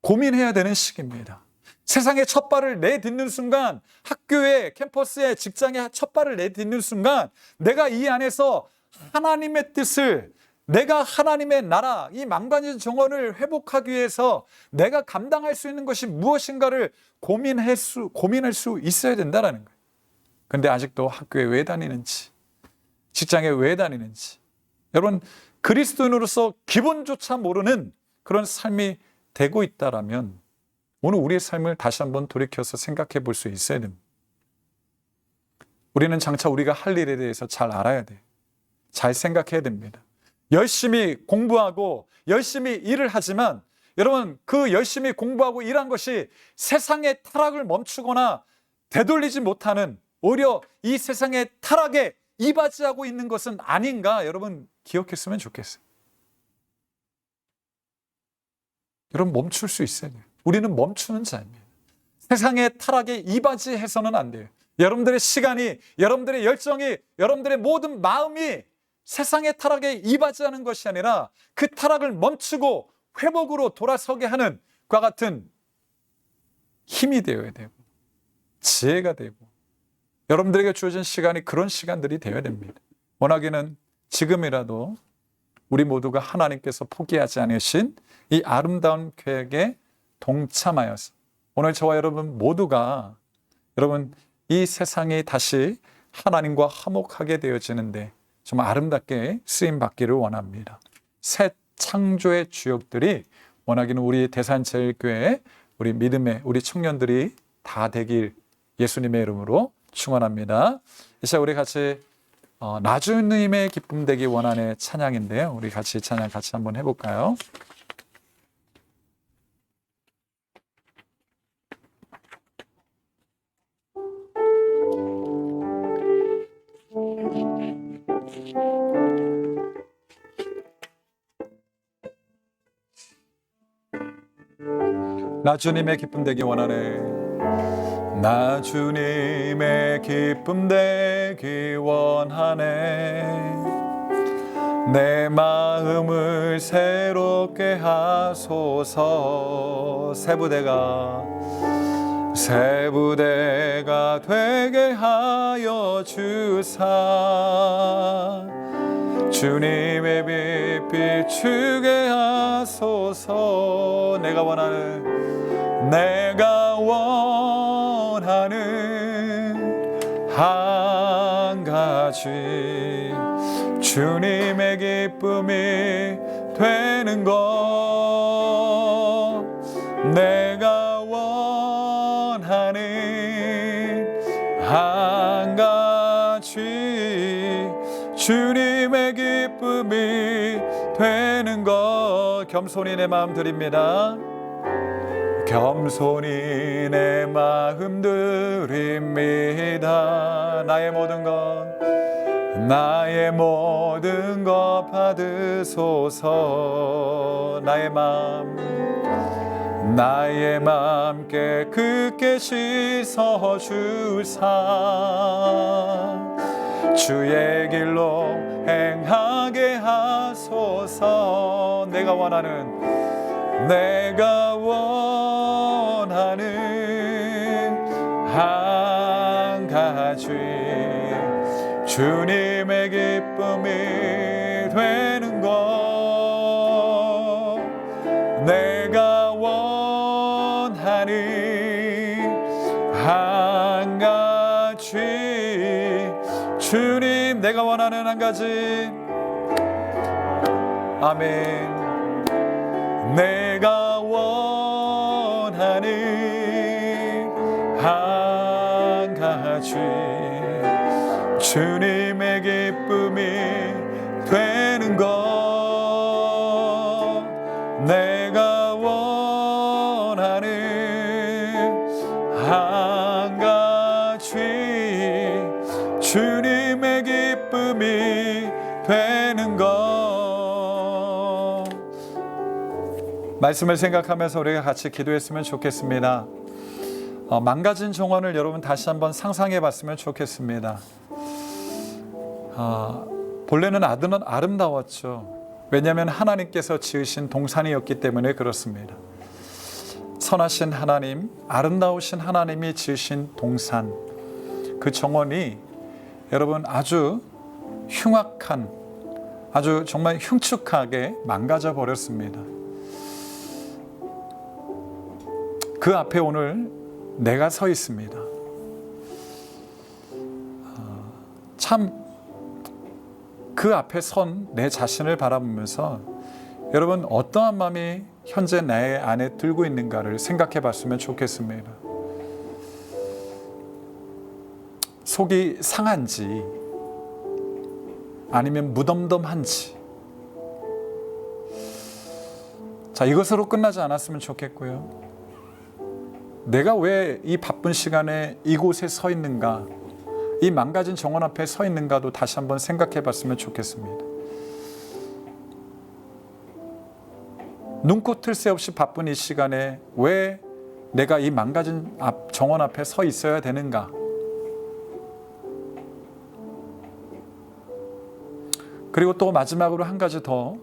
고민해야 되는 시기입니다. 세상에 첫 발을 내딛는 순간, 학교에, 캠퍼스에, 직장에 첫 발을 내딛는 순간 내가 이 안에서 하나님의 뜻을 내가 하나님의 나라, 이 망가진 정원을 회복하기 위해서 내가 감당할 수 있는 것이 무엇인가를 고민할 수 있어야 된다는 거예요. 근데 아직도 학교에 왜 다니는지, 직장에 왜 다니는지, 여러분 그리스도인으로서 기본조차 모르는 그런 삶이 되고 있다라면 오늘 우리의 삶을 다시 한번 돌이켜서 생각해 볼 수 있어야 됩니다. 우리는 장차 우리가 할 일에 대해서 잘 알아야 돼요. 잘 생각해야 됩니다. 열심히 공부하고 열심히 일을 하지만 여러분 그 열심히 공부하고 일한 것이 세상의 타락을 멈추거나 되돌리지 못하는, 오히려 이 세상의 타락에 이바지하고 있는 것은 아닌가 여러분 기억했으면 좋겠어요. 여러분 멈출 수 있어야 돼요. 우리는 멈추는 자입니다. 세상의 타락에 이바지해서는 안 돼요. 여러분들의 시간이, 여러분들의 열정이, 여러분들의 모든 마음이 세상의 타락에 이바지하는 것이 아니라 그 타락을 멈추고 회복으로 돌아서게 하는 그와 같은 힘이 되어야 되고 지혜가 되고 여러분들에게 주어진 시간이 그런 시간들이 되어야 됩니다. 원하기는 지금이라도 우리 모두가 하나님께서 포기하지 않으신 이 아름다운 계획에 동참하여서 오늘 저와 여러분 모두가 여러분 이 세상이 다시 하나님과 화목하게 되어지는데 정말 아름답게 쓰임받기를 원합니다. 새 창조의 주역들이 원하기는 우리 대산제일교회 우리 믿음의 우리 청년들이 다 되길 예수님의 이름으로 축원합니다. 이 시간 우리 같이 나주님의 기쁨 되기 원하는 찬양인데요. 우리 같이 찬양 같이 한번 해볼까요? 나 주님의 기쁨 되기 원하네. 나 주님의 기쁨 되기 원하네. 내 마음을 새롭게 하소서. 새 부대가 되게 하여 주사. 주님의 빛 비추게 하소서. 내가 원하는 한 가지 주님의 기쁨이 되는 것. 내가 원하는 한 가지 주님의 기쁨이 되는 것. 겸손히 내 마음 드립니다. 겸손히 내 마음 드립니다. 나의 모든 것 받으소서. 나의 마음 깨끗게 씻어 주사. 주의 길로 행하게 하소서. 내가 원하는 한 가지 주님의 기쁨이 되는 것. 내가 원하는 한 가지 주님, 내가 원하는 한 가지. 아멘. 내가 원하는 한 가지 주님의 기쁨이 되는 것. 내가 원하는 한 가지 주님의 기쁨이 되는 것. 말씀을 생각하면서 우리가 같이 기도했으면 좋겠습니다. 망가진 정원을 여러분 다시 한번 상상해 봤으면 좋겠습니다. 본래는 아름다웠죠. 왜냐하면 하나님께서 지으신 동산이었기 때문에 그렇습니다. 선하신 하나님, 아름다우신 하나님이 지으신 동산, 그 정원이 여러분 아주 흉악한 아주 정말 흉측하게 망가져 버렸습니다. 그 앞에 오늘 내가 서 있습니다. 참 그 앞에 선 내 자신을 바라보면서 여러분 어떠한 마음이 현재 내 안에 들고 있는가를 생각해 봤으면 좋겠습니다. 속이 상한지 아니면 무덤덤한지, 자, 이것으로 끝나지 않았으면 좋겠고요. 내가 왜 이 바쁜 시간에 이곳에 서 있는가, 이 망가진 정원 앞에 서 있는가도 다시 한번 생각해 봤으면 좋겠습니다. 눈코 틀 새 없이 바쁜 이 시간에 왜 내가 이 망가진 정원 앞에 서 있어야 되는가? 그리고 또 마지막으로 한 가지 더,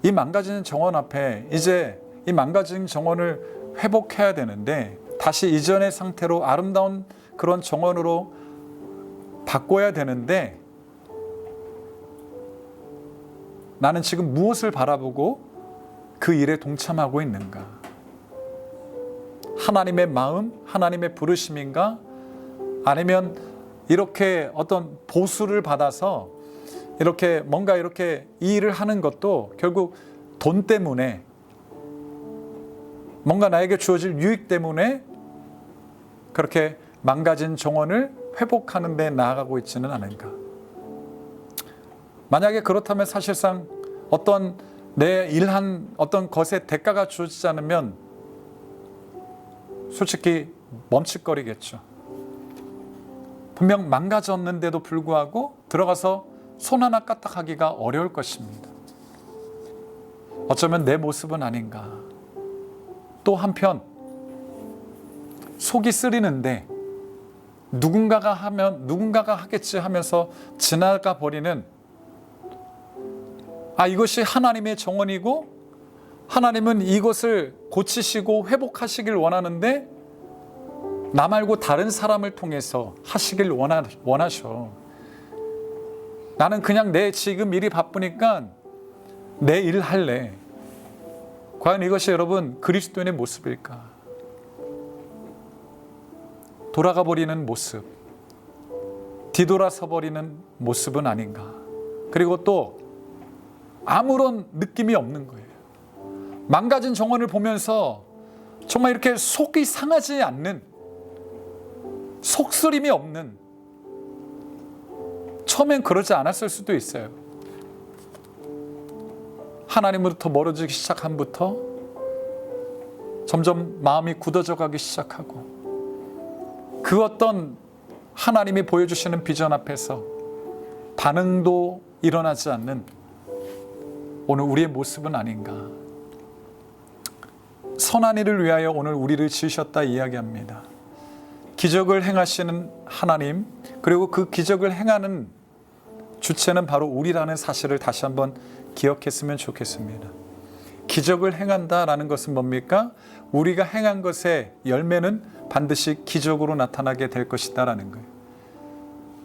이 망가진 정원 앞에 이제 이 망가진 정원을 회복해야 되는데 다시 이전의 상태로 아름다운 그런 정원으로 바꿔야 되는데 나는 지금 무엇을 바라보고 그 일에 동참하고 있는가? 하나님의 마음, 하나님의 부르심인가? 아니면 이렇게 어떤 보수를 받아서 이렇게 뭔가 이렇게 이 일을 하는 것도 결국 돈 때문에, 뭔가 나에게 주어질 유익 때문에 그렇게 망가진 정원을 회복하는 데 나아가고 있지는 않은가? 만약에 그렇다면 사실상 어떤 내 일한 어떤 것의 대가가 주어지지 않으면 솔직히 멈칫거리겠죠. 분명 망가졌는데도 불구하고 들어가서 손 하나 까딱하기가 어려울 것입니다. 어쩌면 내 모습은 아닌가. 또 한편 속이 쓰리는데 누군가가 하겠지 하면서 지나가 버리는, 이것이 하나님의 정원이고 하나님은 이것을 고치시고 회복하시길 원하는데 나 말고 다른 사람을 통해서 하시길 원하셔. 나는 그냥 내 지금 일이 바쁘니까 내 일 할래. 과연 이것이 여러분 그리스도인의 모습일까? 돌아가 버리는 모습, 뒤돌아서 버리는 모습은 아닌가? 그리고 또 아무런 느낌이 없는 거예요. 망가진 정원을 보면서 정말 이렇게 속이 상하지 않는, 속쓰림이 없는, 처음엔 그러지 않았을 수도 있어요. 하나님으로부터 멀어지기 시작함부터 점점 마음이 굳어져 가기 시작하고 그 어떤 하나님이 보여주시는 비전 앞에서 반응도 일어나지 않는 오늘 우리의 모습은 아닌가? 선한 일을 위하여 오늘 우리를 지으셨다 이야기합니다. 기적을 행하시는 하나님, 그리고 그 기적을 행하는 주체는 바로 우리라는 사실을 다시 한번 기억했으면 좋겠습니다. 기적을 행한다라는 것은 뭡니까? 우리가 행한 것의 열매는 반드시 기적으로 나타나게 될 것이다라는 거예요.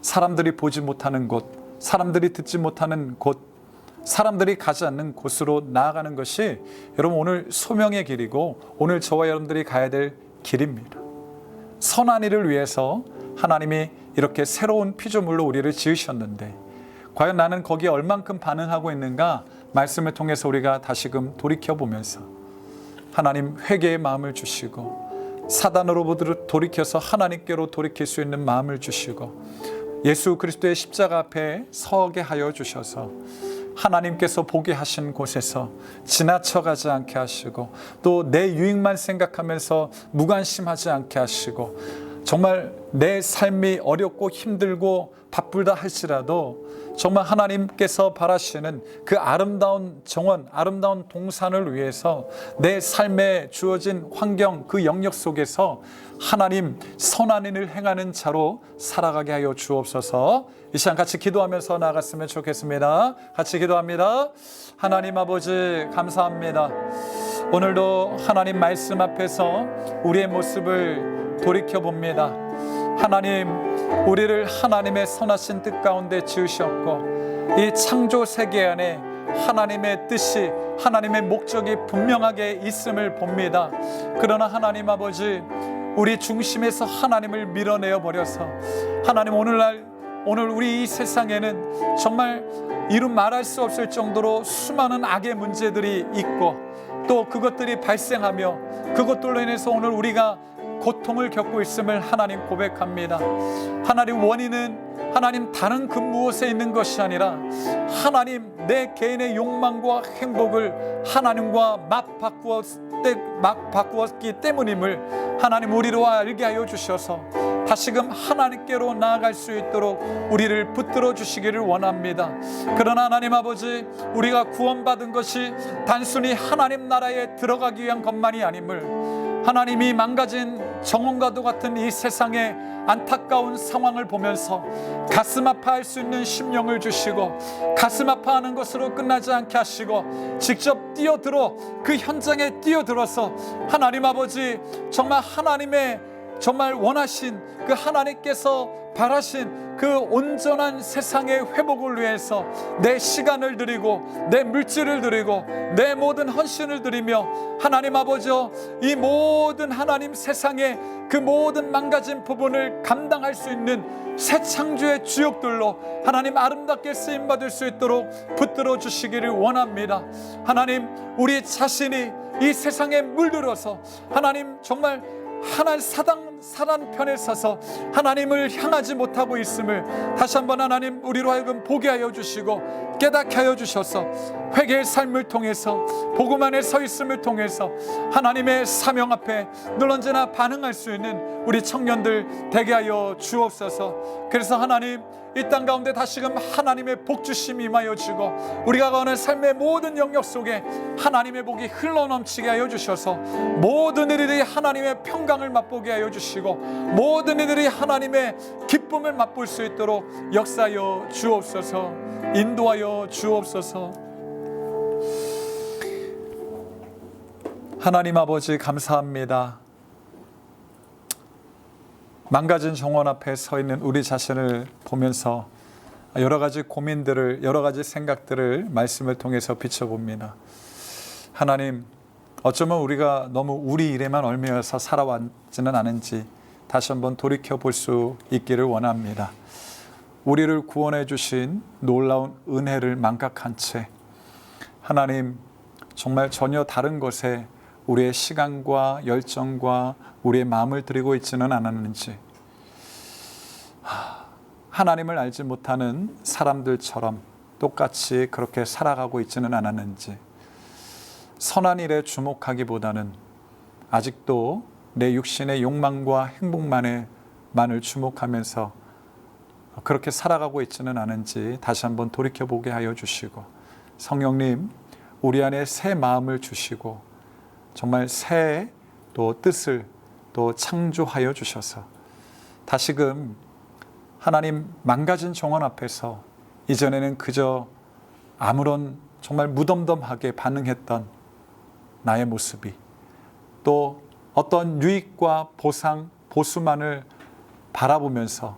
사람들이 보지 못하는 곳, 사람들이 듣지 못하는 곳, 사람들이 가지 않는 곳으로 나아가는 것이 여러분 오늘 소명의 길이고 오늘 저와 여러분들이 가야 될 길입니다. 선한 일을 위해서 하나님이 이렇게 새로운 피조물로 우리를 지으셨는데 과연 나는 거기에 얼만큼 반응하고 있는가? 말씀을 통해서 우리가 다시금 돌이켜보면서 하나님 회개의 마음을 주시고 사단으로부터 돌이켜서 하나님께로 돌이킬 수 있는 마음을 주시고 예수 그리스도의 십자가 앞에 서게 하여 주셔서 하나님께서 보게 하신 곳에서 지나쳐가지 않게 하시고 또 내 유익만 생각하면서 무관심하지 않게 하시고 정말 내 삶이 어렵고 힘들고 바쁘다 할지라도 정말 하나님께서 바라시는 그 아름다운 정원, 아름다운 동산을 위해서 내 삶에 주어진 환경, 그 영역 속에서 하나님 선한 일을 행하는 자로 살아가게 하여 주옵소서. 이 시간 같이 기도하면서 나아갔으면 좋겠습니다. 같이 기도합니다. 하나님 아버지 감사합니다. 오늘도 하나님 말씀 앞에서 우리의 모습을 돌이켜봅니다. 하나님, 우리를 하나님의 선하신 뜻 가운데 지으셨고 이 창조 세계 안에 하나님의 뜻이, 하나님의 목적이 분명하게 있음을 봅니다. 그러나 하나님 아버지, 우리 중심에서 하나님을 밀어내어 버려서 하나님, 오늘 우리 이 세상에는 정말 이루 말할 수 없을 정도로 수많은 악의 문제들이 있고 또 그것들이 발생하며 그것들로 인해서 오늘 우리가 고통을 겪고 있음을 하나님 고백합니다. 하나님, 원인은 하나님 다른 그 무엇에 있는 것이 아니라 하나님, 내 개인의 욕망과 행복을 하나님과 맞바꾸었기 때문임을 하나님 우리로 알게 하여 주셔서 다시금 하나님께로 나아갈 수 있도록 우리를 붙들어 주시기를 원합니다. 그러나 하나님 아버지, 우리가 구원받은 것이 단순히 하나님 나라에 들어가기 위한 것만이 아님을 하나님이 망가진 정원과도 같은 이 세상의 안타까운 상황을 보면서 가슴 아파할 수 있는 심령을 주시고 가슴 아파하는 것으로 끝나지 않게 하시고 직접 뛰어들어 그 현장에 뛰어들어서 하나님 아버지, 정말 하나님의 정말 원하신 그 하나님께서 바라신 그 온전한 세상의 회복을 위해서 내 시간을 드리고 내 물질을 드리고 내 모든 헌신을 드리며 하나님 아버지여, 이 모든 하나님 세상의 그 모든 망가진 부분을 감당할 수 있는 새 창조의 주역들로 하나님 아름답게 쓰임받을 수 있도록 붙들어 주시기를 원합니다. 하나님, 우리 자신이 이 세상에 물들어서 하나님 정말 사단 편에 서서 하나님을 향하지 못하고 있음을 다시 한번 하나님 우리로 하여금 보게 하여 주시고 깨닫게 하여 주셔서 회개의 삶을 통해서 복음 안에 서 있음을 통해서 하나님의 사명 앞에 늘 언제나 반응할 수 있는 우리 청년들 되게 하여 주옵소서. 그래서 하나님, 이 땅 가운데 다시금 하나님의 복 주심이 임하여 주고 우리가 가는 삶의 모든 영역 속에 하나님의 복이 흘러넘치게 하여 주셔서 모든 이들이 하나님의 평강을 맛보게 하여 주시고 모든 이들이 하나님의 기쁨을 맛볼 수 있도록 역사하여 주옵소서. 인도하여 주옵소서. 하나님 아버지, 감사합니다. 망가진 정원 앞에 서 있는 우리 자신을 보면서 여러 가지 고민들을, 여러 가지 생각들을 말씀을 통해서 비춰봅니다. 하나님, 어쩌면 우리가 너무 우리 일에만 얽매여서 살아왔지는 않은지 다시 한번 돌이켜 볼 수 있기를 원합니다. 우리를 구원해 주신 놀라운 은혜를 망각한 채 하나님, 정말 전혀 다른 것에 우리의 시간과 열정과 우리의 마음을 드리고 있지는 않았는지, 하나님을 알지 못하는 사람들처럼 똑같이 그렇게 살아가고 있지는 않았는지, 선한 일에 주목하기보다는 아직도 내 육신의 욕망과 행복만을 주목하면서 그렇게 살아가고 있지는 않은지 다시 한번 돌이켜보게 하여 주시고, 성령님, 우리 안에 새 마음을 주시고 정말 새 또 뜻을 또 창조하여 주셔서 다시금 하나님, 망가진 정원 앞에서 이전에는 그저 아무런 정말 무덤덤하게 반응했던 나의 모습이 또 어떤 유익과 보상, 보수만을 바라보면서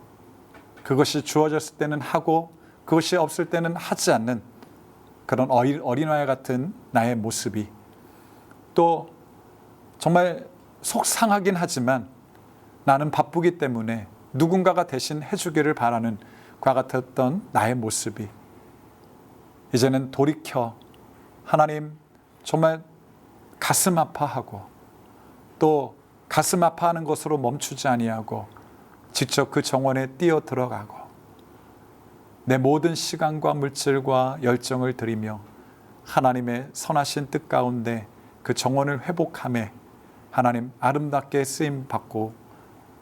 그것이 주어졌을 때는 하고 그것이 없을 때는 하지 않는 그런 어린아이 같은 나의 모습이 또 정말 속상하긴 하지만 나는 바쁘기 때문에 누군가가 대신 해주기를 바라는 그와 같았던 나의 모습이 이제는 돌이켜 하나님 정말 가슴 아파하고 또 가슴 아파하는 것으로 멈추지 아니하고 직접 그 정원에 뛰어 들어가고 내 모든 시간과 물질과 열정을 들이며 하나님의 선하신 뜻 가운데 그 정원을 회복함에 하나님 아름답게 쓰임 받고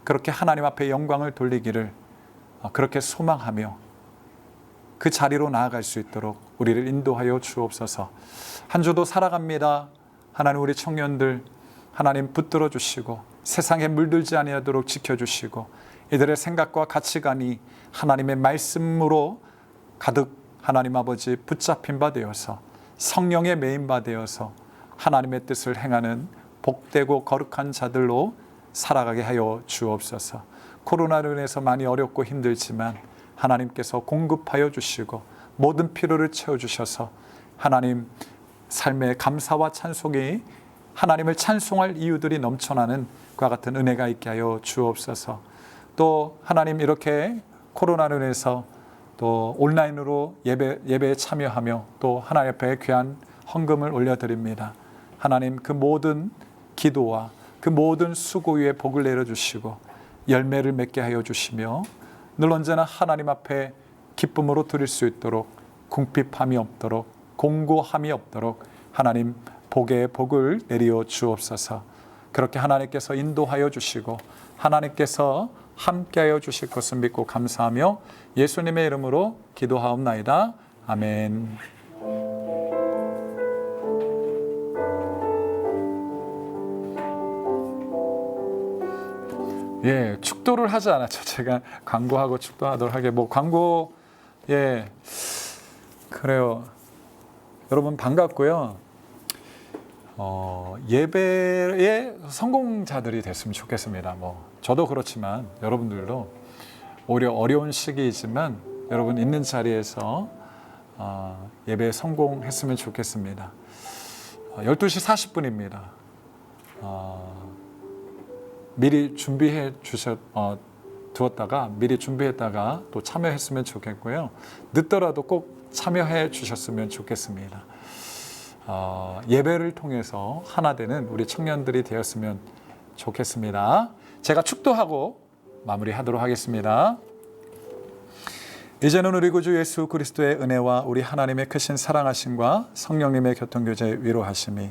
그렇게 하나님 앞에 영광을 돌리기를 그렇게 소망하며 그 자리로 나아갈 수 있도록 우리를 인도하여 주옵소서. 한 주도 살아갑니다. 하나님, 우리 청년들 하나님 붙들어 주시고 세상에 물들지 아니하도록 지켜주시고 이들의 생각과 가치관이 하나님의 말씀으로 가득 하나님 아버지 붙잡힌 바 되어서 성령의 메인 바 되어서 하나님의 뜻을 행하는 복되고 거룩한 자들로 살아가게 하여 주옵소서. 코로나로 인해서 많이 어렵고 힘들지만 하나님께서 공급하여 주시고 모든 필요를 채워주셔서 하나님 삶의 감사와 찬송이 하나님을 찬송할 이유들이 넘쳐나는 그와 같은 은혜가 있게 하여 주옵소서. 또 하나님 이렇게 코로나로 인해서 또 온라인으로 예배에 참여하며 또 하나님 앞에 귀한 헌금을 올려드립니다. 하나님 그 모든 기도와 그 모든 수고 위에 복을 내려주시고 열매를 맺게 하여 주시며 늘 언제나 하나님 앞에 기쁨으로 드릴 수 있도록 궁핍함이 없도록 공고함이 없도록 하나님 복의 복을 내려 주옵소서. 그렇게 하나님께서 인도하여 주시고 하나님께서 함께하여 주실 것을 믿고 감사하며 예수님의 이름으로 기도하옵나이다. 아멘. 예, 축도를 하지 않았죠. 제가 광고하고 축도하도록 하게 광고 그래요. 여러분 반갑고요. 예배의 성공자들이 됐으면 좋겠습니다. 저도 그렇지만 여러분들도 오히려 어려운 시기이지만 여러분 있는 자리에서 예배에 성공했으면 좋겠습니다. 12시 40분입니다. 미리 준비해 두었다가 미리 준비했다가 또 참여했으면 좋겠고요. 늦더라도 꼭 참여해 주셨으면 좋겠습니다. 예배를 통해서 하나 되는 우리 청년들이 되었으면 좋겠습니다. 제가 축도하고 마무리하도록 하겠습니다. 이제는 우리 구주 예수 그리스도의 은혜와 우리 하나님의 크신 사랑하심과 성령님의 교통교제 위로하심이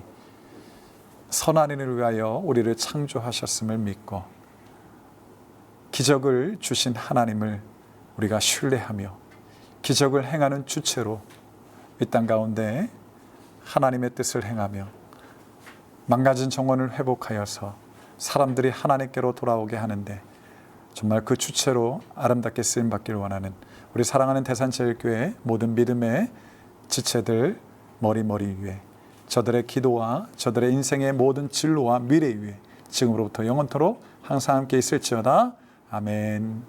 선한 일을 위하여 우리를 창조하셨음을 믿고 기적을 주신 하나님을 우리가 신뢰하며 기적을 행하는 주체로 이 땅 가운데 하나님의 뜻을 행하며 망가진 정원을 회복하여서 사람들이 하나님께로 돌아오게 하는데 정말 그 주체로 아름답게 쓰임받기를 원하는 우리 사랑하는 대산제일교회 모든 믿음의 지체들 머리 위에 저들의 기도와 저들의 인생의 모든 진로와 미래 위에 지금으로부터 영원토록 항상 함께 있을지어다. 아멘.